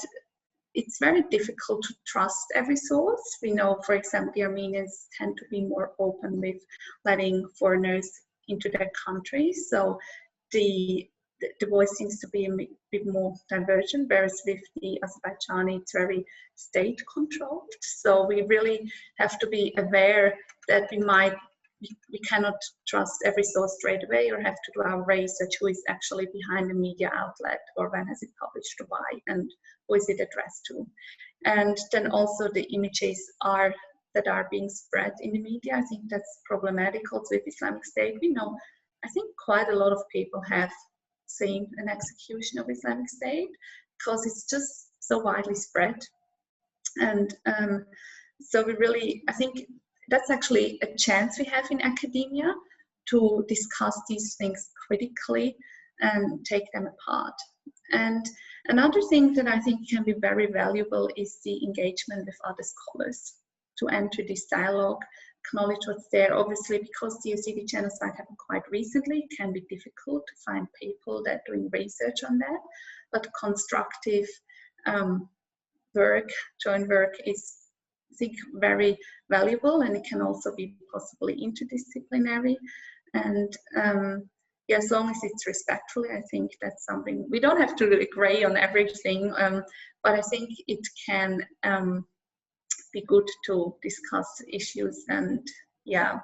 it's very difficult to trust every source. We know, for example, the Armenians tend to be more open with letting foreigners into their country, so the voice seems to be a bit more divergent, whereas with the Azerbaijani, it's very state-controlled. So we really have to be aware that we cannot trust every source straight away, or have to do our research, who is actually behind the media outlet, or when has it published, why, and who is it addressed to. And then also the images that are being spread in the media, I think that's problematic also with Islamic State. We know, I think quite a lot of people have seen an execution of Islamic State because it's just so widely spread. And so we really, I think that's actually a chance we have in academia to discuss these things critically and take them apart. And another thing that I think can be very valuable is the engagement with other scholars, to enter this dialogue, acknowledge what's there. Obviously, because the Yazidi genocide happened quite recently, it can be difficult to find people that are doing research on that, but constructive joint work is, I think, very valuable, and it can also be possibly interdisciplinary. And yeah, as long as it's respectfully, I think that's something. We don't have to agree on everything, but I think it can be good to discuss issues. And yeah,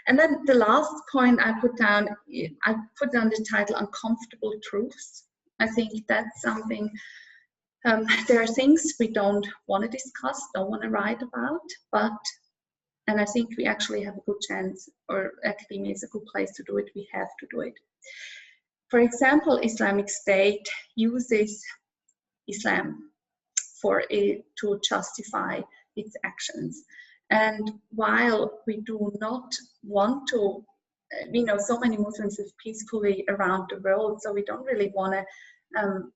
and then the last point I put down the title Uncomfortable Truths. I think that's something. There are things we don't want to discuss, don't want to write about, and I think we actually have a good chance, or academia is a good place to do it, we have to do it. For example, Islamic State uses Islam to justify its actions. And while we do not want to, we know so many Muslims live peacefully around the world, so we don't really want to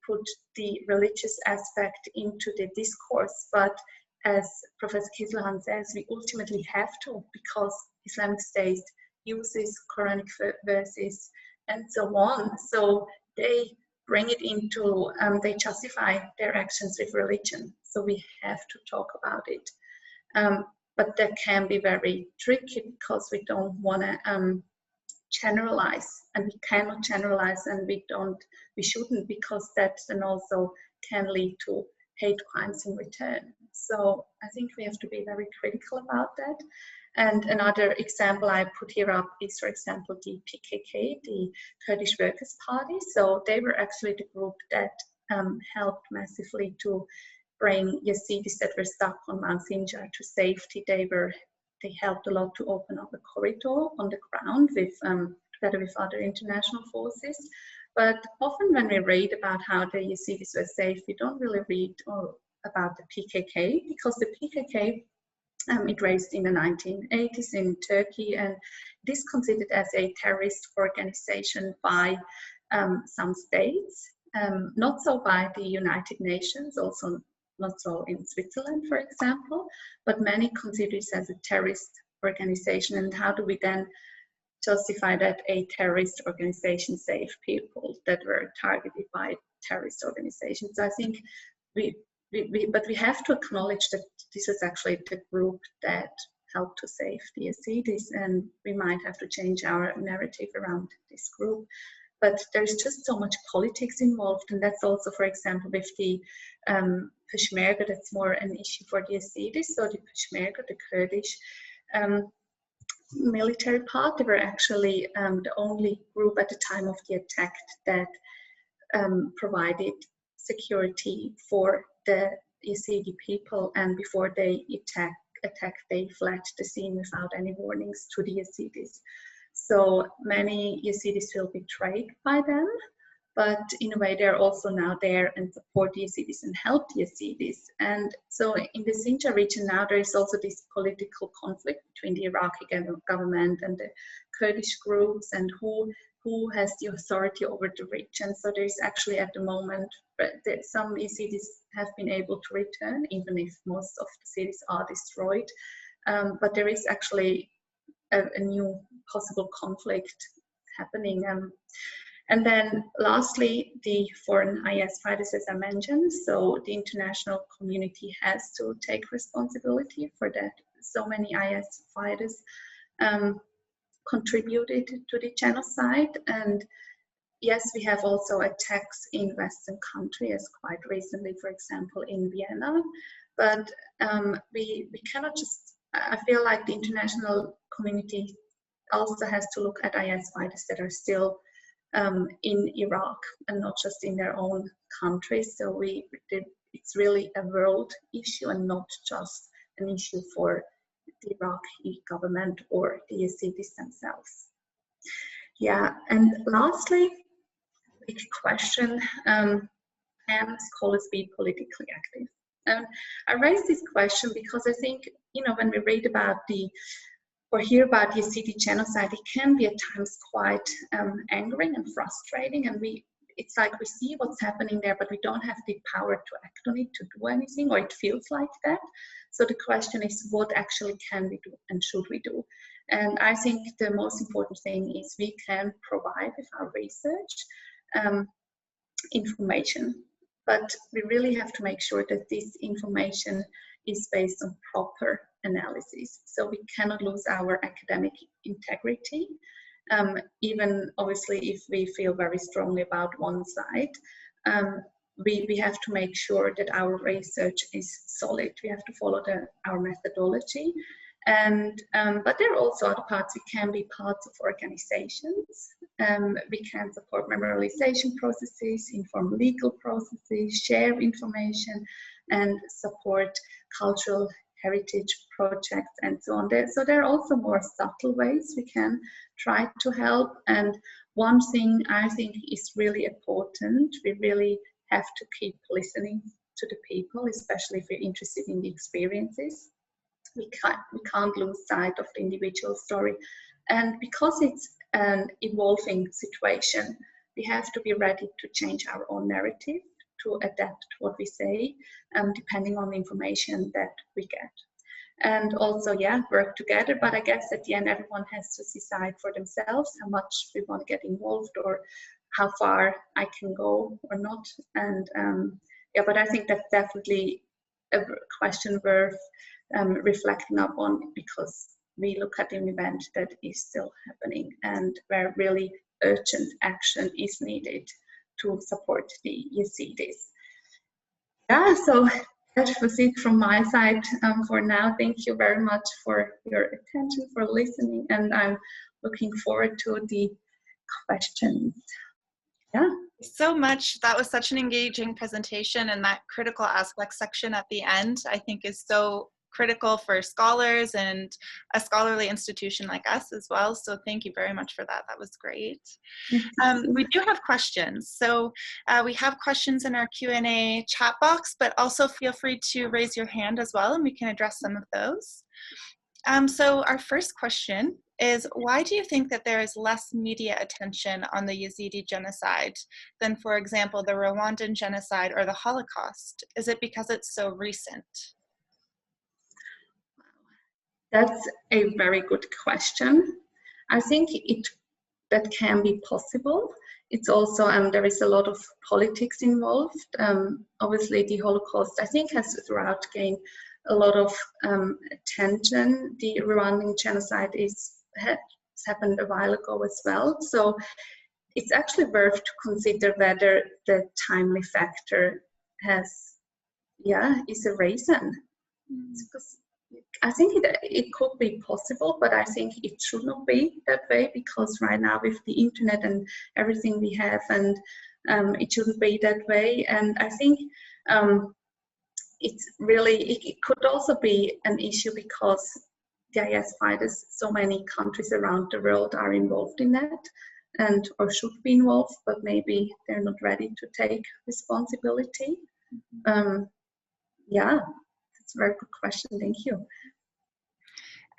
put the religious aspect into the discourse, but as Professor Kisselhan says, we ultimately have to, because Islamic State uses Quranic verses and so on. So they bring it into, they justify their actions with religion. So we have to talk about it. But that can be very tricky because we don't want to generalize, and we cannot generalize, and we shouldn't, because that then also can lead to hate crimes in return. So I think we have to be very critical about that. And another example I put here up is, for example, the PKK, the Kurdish Workers' Party. So they were actually the group that helped massively to bring Yazidis that were stuck on Mount Sinjar to safety. They helped a lot to open up a corridor on the ground with together with other international forces. But often when we read about how the Yazidis were safe, we don't really read about the PKK, because the PKK It raised in the 1980s in Turkey, and it is considered as a terrorist organization by some states, not so by the United Nations, also not so in Switzerland, for example, but many consider it as a terrorist organization. And how do we then justify that a terrorist organization saved people that were targeted by terrorist organizations? I think but we have to acknowledge that this is actually the group that helped to save the Yazidis, and we might have to change our narrative around this group. But there's just so much politics involved, and that's also, for example, with the Peshmerga, that's more an issue for the Yazidis. So the Peshmerga, the Kurdish military part, they were actually the only group at the time of the attack that provided security for the Yazidi people, and before they attacked, they fled the scene without any warnings to the Yazidis. So many Yazidis feel betrayed by them, but in a way they're also now there and support the Yazidis and help the Yazidis. And so in the Sinjar region now there is also this political conflict between the Iraqi government and the Kurdish groups, and who has the authority over the region. So there is actually at the moment that some Yazidis have been able to return, even if most of the cities are destroyed. But there is actually a new possible conflict happening. And then lastly, the foreign IS fighters, as I mentioned. So the international community has to take responsibility for that. So many IS fighters contributed to the genocide. And yes, we have also attacks in Western countries, quite recently, for example, in Vienna. But we cannot just, I feel like the international community also has to look at IS fighters that are still in Iraq and not just in their own countries. So it's really a world issue and not just an issue for the Iraqi government or the Yazidis themselves. Yeah, and lastly, big question, can scholars be politically active? I raise this question because I think, when we read about or hear about the Yazidi genocide, it can be at times quite angering and frustrating, and it's like we see what's happening there, but we don't have the power to act on it, to do anything, or it feels like that. So the question is, what actually can we do and should we do? And I think the most important thing is we can provide with our research information, but we really have to make sure that this information is based on proper analysis. So we cannot lose our academic integrity, even obviously if we feel very strongly about one side. We have to make sure that our research is solid. We have to follow our methodology. And but there are also other parts. We can be parts of organizations. We can support memorialization processes, inform legal processes, share information, and support cultural heritage projects and so on. So there are also more subtle ways we can try to help. And one thing I think is really important, we really have to keep listening to the people, especially if we're interested in the experiences. We can't lose sight of the individual story. And because it's an evolving situation, we have to be ready to change our own narrative, to adapt to what we say, depending on the information that we get. And also, yeah, work together. But I guess at the end, everyone has to decide for themselves how much we want to get involved or how far I can go or not. And yeah, but I think that's definitely a question worth reflecting upon, because we look at an event that is still happening and where really urgent action is needed to support the Yazidis. Yeah, so that was it from my side for now. Thank you very much for your attention, for listening, and I'm looking forward to the questions. Yeah. So much. That was such an engaging presentation, and that critical aspect section at the end, I think, is so critical for scholars and a scholarly institution like us as well. So thank you very much for that. That was great. We do have questions. So we have questions in our Q&A chat box, but also feel free to raise your hand as well, and we can address some of those. So our first question is, why do you think that there is less media attention on the Yazidi genocide than, for example, the Rwandan genocide or the Holocaust? Is it because it's so recent? That's a very good question. I think that can be possible. It's also, there is a lot of politics involved. Obviously, the Holocaust, I think, has throughout gained a lot of attention. The Rwandan genocide has happened a while ago as well. So it's actually worth to consider whether the timely factor is a reason. Because I think it could be possible, but I think it should not be that way, because right now with the internet and everything we have, and it shouldn't be that way. And I think it could also be an issue because the IS fighters, so many countries around the world are involved in that, or should be involved, but maybe they're not ready to take responsibility. Yeah, that's a very good question. Thank you.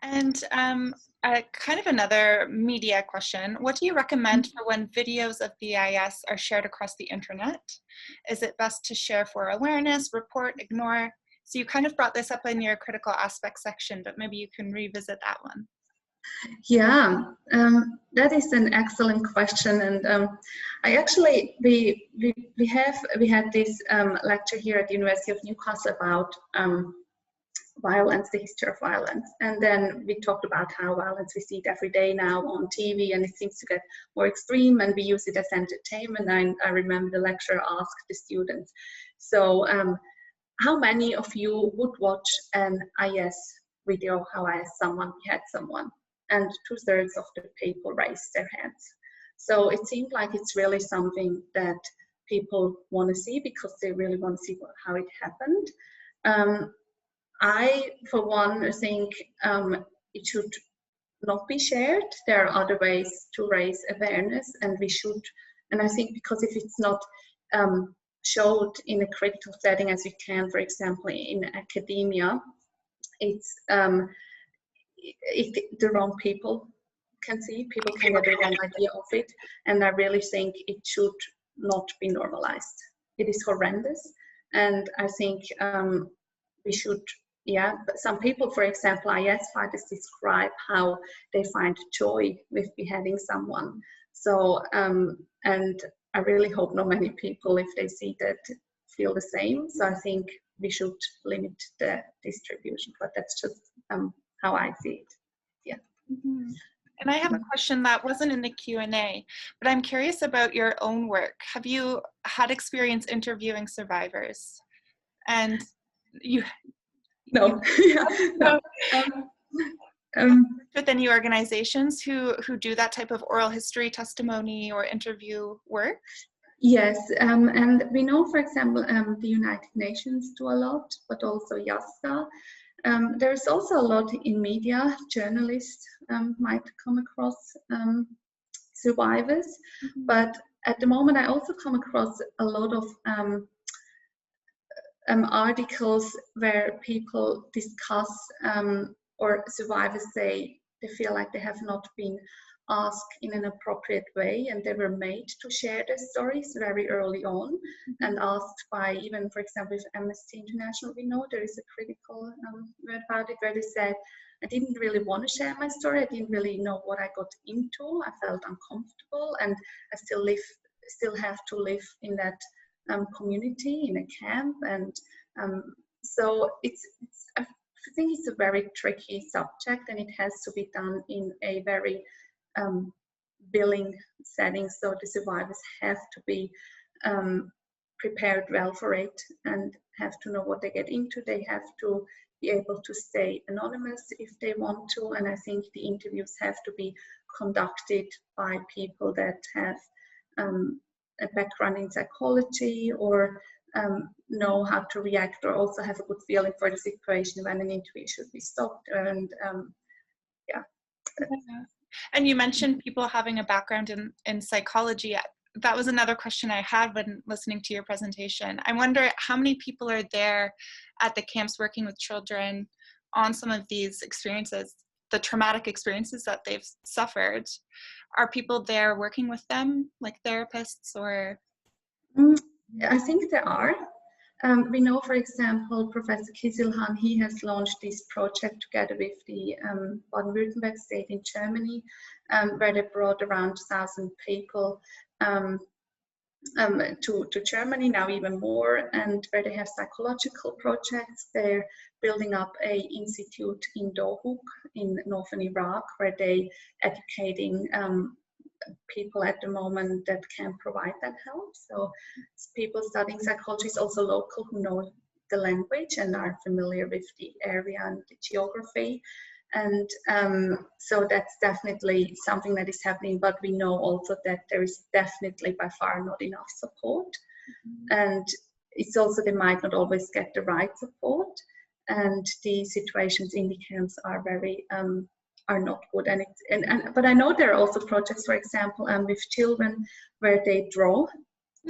And kind of another media question. What do you recommend for when videos of the IS are shared across the internet? Is it best to share for awareness, report, ignore? So you kind of brought this up in your critical aspects section, but maybe you can revisit that one. Yeah, that is an excellent question, and I actually we had this lecture here at the University of Newcastle about violence, the history of violence, and then we talked about how violence, we see it every day now on TV, and it seems to get more extreme, and we use it as entertainment. And I remember the lecturer asked the students, so how many of you would watch an IS video, how someone behead someone? And 2/3 of the people raised their hands. So it seemed like it's really something that people want to see, because they really want to see how it happened. I, for one, think it should not be shared. There are other ways to raise awareness, and we should. And I think because if it's not showed in a critical setting as we can, for example, in academia, it's the wrong people can see, people can get the wrong idea of it, and I really think it should not be normalized. It is horrendous, and I think we should, but some people, for example, IS fighters describe how they find joy with beheading someone. So, and I really hope not many people, if they see that, feel the same. So I think we should limit the distribution, but that's just how I see it. Yeah. Mm-hmm. And I have a question that wasn't in the Q&A, but I'm curious about your own work. Have you had experience interviewing survivors? And you... No. No. With any organizations who do that type of oral history testimony or interview work? Yes, and we know, for example, the United Nations do a lot, but also Yazda. There's also a lot in media. Journalists might come across survivors, but at the moment I also come across a lot of articles where people discuss or survivors say they feel like they have not been asked in an appropriate way, and they were made to share their stories very early on, and asked by, even, for example, with Amnesty International, we know there is a critical word about it, where they said, I didn't really want to share my story, I didn't really know what I got into, I felt uncomfortable, and I still have to live in that community, in a camp, and so I think it's a very tricky subject, and it has to be done in a very billing setting, so the survivors have to be prepared well for it and have to know what they get into. They have to be able to stay anonymous if they want to, and I think the interviews have to be conducted by people that have a background in psychology, or know how to react, or also have a good feeling for the situation when an interview should be stopped. And yeah. Yeah. And you mentioned people having a background in psychology. That was another question I had when listening to your presentation. I wonder how many people are there at the camps working with children on some of these experiences, the traumatic experiences that they've suffered. Are people there working with them, like therapists or? I think there are. We know, for example, Professor Kisilhan, he has launched this project together with the Baden-Württemberg state in Germany, where they brought around 1,000 people to Germany, now even more, and where they have psychological projects. They're building up a institute in Dohuk in northern Iraq, where they educating people at the moment that can provide that help. So people studying psychology is also local who know the language and are familiar with the area and the geography. And so that's definitely something that is happening, but we know also that there is definitely by far not enough support. And it's also, they might not always get the right support, and the situations in the camps are very are not good. But I know there are also projects, for example, with children where they draw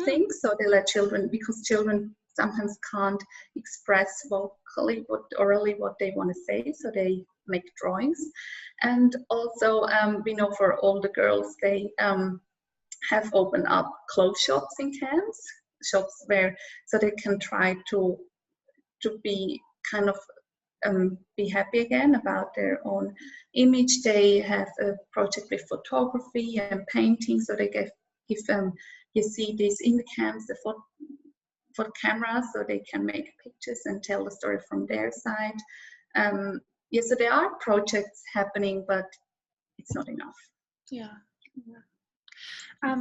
things. So they let children, because children sometimes can't express vocally orally what they want to say, so they make drawings. And also we know for older girls, they have opened up clothes shops in camps, shops where, so they can try to be kind of be happy again about their own image. They have a project with photography and painting, so they give Yazidis in the camps for cameras, so they can make pictures and tell the story from their side. Yeah, so there are projects happening, but it's not enough. Yeah.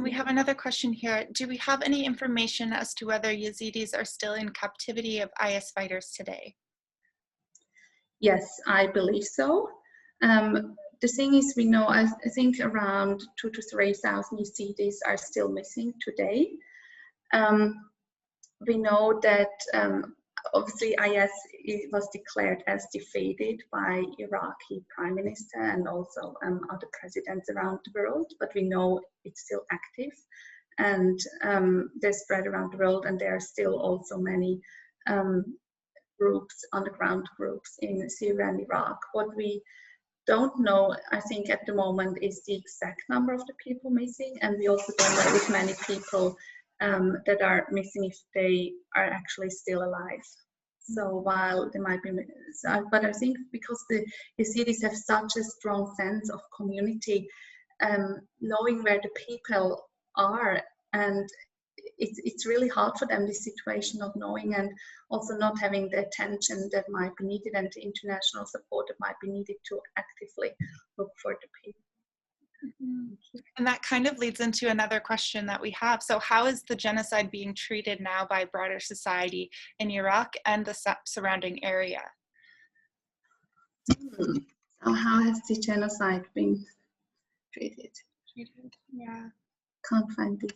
We have another question here. Do we have any information as to whether Yazidis are still in captivity of IS fighters today? Yes, I believe so. The thing is, we know, I think around 2,000 to 3,000 Yazidis are still missing today. We know that obviously IS was declared as defeated by Iraqi Prime Minister and also other presidents around the world, but we know it's still active, and they're spread around the world, and there are still also many groups, underground groups in Syria and Iraq. What we don't know, I think at the moment, is the exact number of the people missing, and we also don't know if many people that are missing, if they are actually still alive. So while they might be, but I think because the Yazidis have such a strong sense of community, knowing where the people are, and it's really hard for them, this situation of knowing, and also not having the attention that might be needed and the international support that might be needed to actively look for the people. And that kind of leads into another question that we have. So how is the genocide being treated now by broader society in Iraq and the surrounding area? So how has the genocide been treated? Yeah. Can't find it.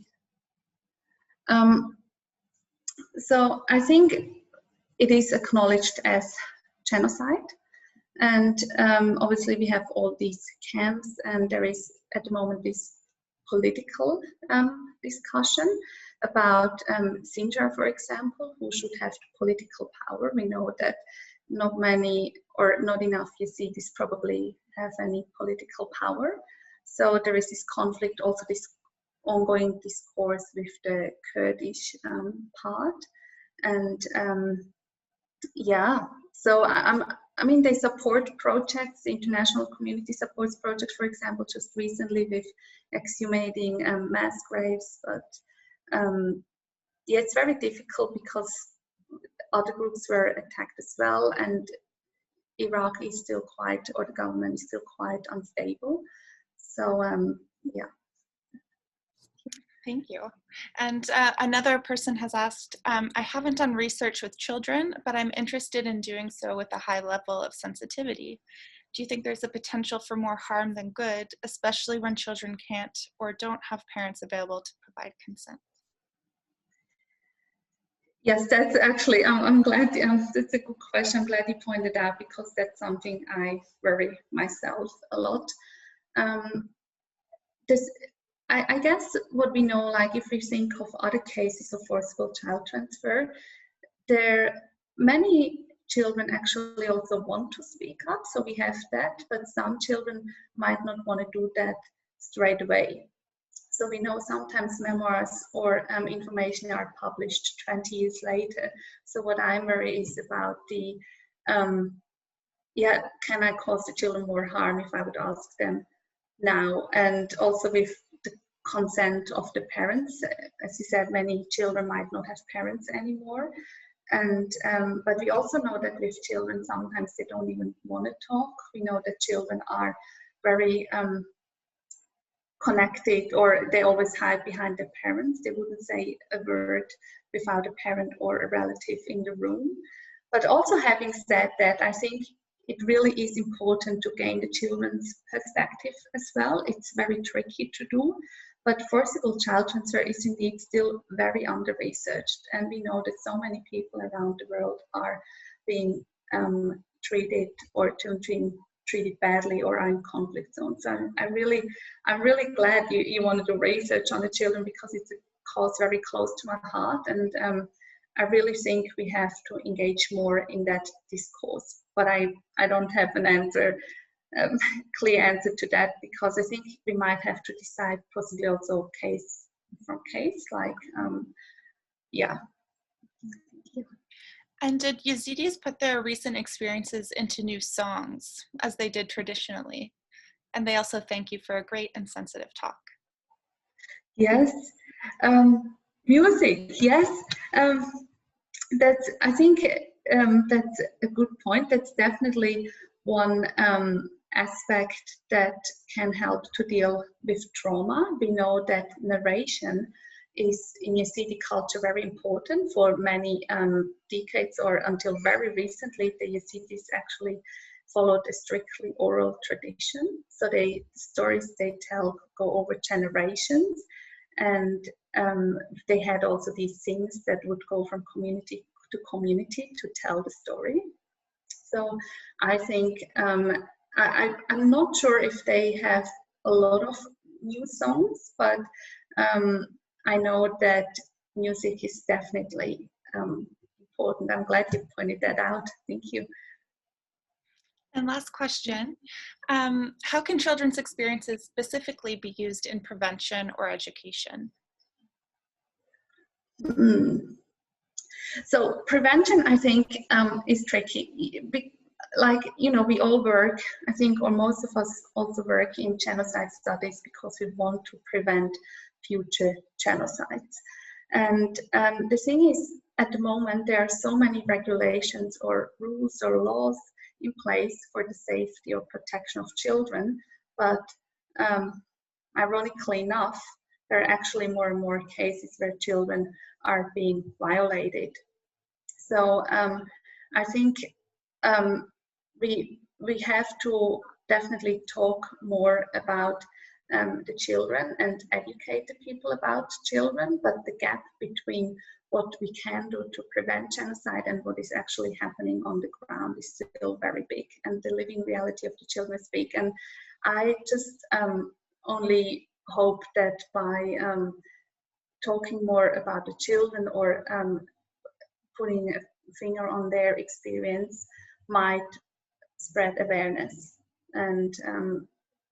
So I think it is acknowledged as genocide, and obviously we have all these camps, and there is at the moment this political discussion about Sinjar, for example, who should have political power. We know that not many or not enough Yazidis probably have any political power. So there is this conflict, also this ongoing discourse with the Kurdish part. And yeah, so I mean, they support projects, the international community supports projects, for example, just recently with exhumating mass graves, but yeah, it's very difficult because other groups were attacked as well, and Iraq is still quite, or the government is still quite unstable. So yeah. Thank you. And another person has asked, I haven't done research with children, but I'm interested in doing so with a high level of sensitivity. Do you think there's a potential for more harm than good, especially when children can't or don't have parents available to provide consent? Yes, that's actually, I'm glad, that's a good question. I'm glad you pointed out, because that's something I worry myself a lot. This, I guess what we know, like if we think of other cases of forcible child transfer, there many children actually also want to speak up, so we have that, but some children might not want to do that straight away. So we know sometimes memoirs or information are published 20 years later. So what I'm worried is about the, yeah, can I cause the children more harm if I would ask them now? And also with the consent of the parents. As you said, many children might not have parents anymore. And but we also know that with children, sometimes they don't even want to talk. We know that children are very connected, or they always hide behind their parents. They wouldn't say a word without a parent or a relative in the room. But also, having said that, I think it really is important to gain the children's perspective as well. It's very tricky to do, but forcible child transfer is indeed still very under-researched, and we know that so many people around the world are being treated or treated badly or are in conflict zones. So I'm really glad you want to do research on the children, because it's a cause very close to my heart, and I really think we have to engage more in that discourse. But I don't have an answer, clear answer to that, because I think we might have to decide possibly also case from case, like, yeah. And did Yazidis put their recent experiences into new songs, as they did traditionally? And they also thank you for a great and sensitive talk. Yes, music, yes. That's, I think, that's a good point. That's definitely one aspect that can help to deal with trauma. We know that narration is in Yazidi culture very important. For many decades, or until very recently, the Yazidis actually followed a strictly oral tradition. So the stories they tell go over generations, and they had also these things that would go from community to community to tell the story. So I think I'm not sure if they have a lot of new songs, but I know that music is definitely important. I'm glad you pointed that out. Thank you. And last question, how can children's experiences specifically be used in prevention or education? So prevention, I think, is tricky. Like, you know, we all work, I think, or most of us also work in genocide studies because we want to prevent future genocides. And the thing is, at the moment, there are so many regulations or rules or laws in place for the safety or protection of children, but ironically enough, there are actually more and more cases where children are being violated. So I think we have to definitely talk more about the children and educate the people about children, but the gap between what we can do to prevent genocide and what is actually happening on the ground is still very big, and the living reality of the children is big. And I just only hope that by talking more about the children, or putting a finger on their experience, might spread awareness. And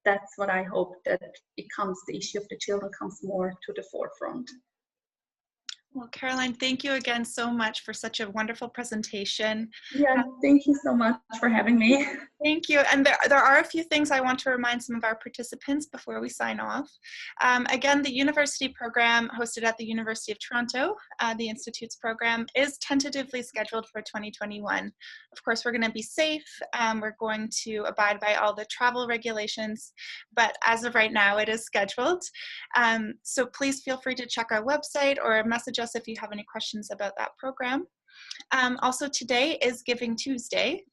that's what I hope, that the issue of the children comes more to the forefront. Well, Caroline, thank you again so much for such a wonderful presentation. Yeah, thank you so much for having me. Thank you. And there are a few things I want to remind some of our participants before we sign off. Again, the university program hosted at the University of Toronto, the Institute's program, is tentatively scheduled for 2021. Of course, we're going to be safe. We're going to abide by all the travel regulations, but as of right now, it is scheduled. So please feel free to check our website or message us if you have any questions about that program. Also, today is Giving Tuesday.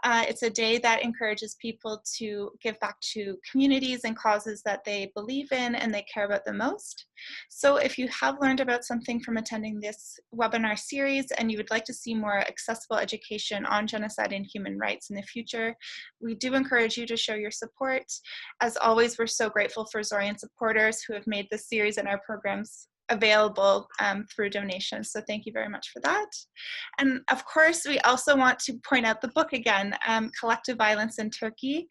It's a day that encourages people to give back to communities and causes that they believe in and they care about the most. So if you have learned about something from attending this webinar series and you would like to see more accessible education on genocide and human rights in the future, we do encourage you to show your support. As always, we're so grateful for Zoryan supporters who have made this series and our programs available through donations. So thank you very much for that. And of course, we also want to point out the book again, Collective Violence in Turkey.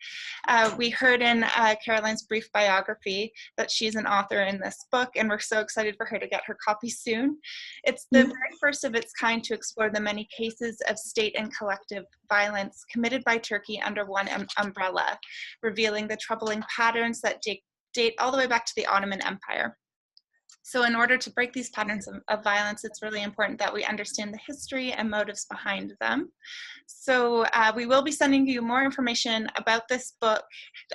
We heard in Caroline's brief biography that she's an author in this book, and we're so excited for her to get her copy soon. It's the very first of its kind to explore the many cases of state and collective violence committed by Turkey under one umbrella, revealing the troubling patterns that date all the way back to the Ottoman Empire. So in order to break these patterns of violence, it's really important that we understand the history and motives behind them. So we will be sending you more information about this book.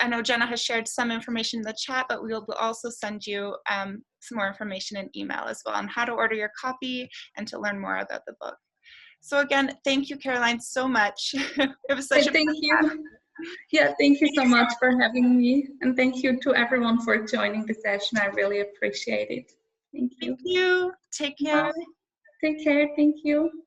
I know Jenna has shared some information in the chat, but we will also send you some more information in email as well on how to order your copy and to learn more about the book. So again, thank you, Caroline, so much. It was such a thank you. Yeah, thank you so much for having me. And thank you to everyone for joining the session. I really appreciate it. Thank you. Thank you. Take care. Bye. Take care. Thank you.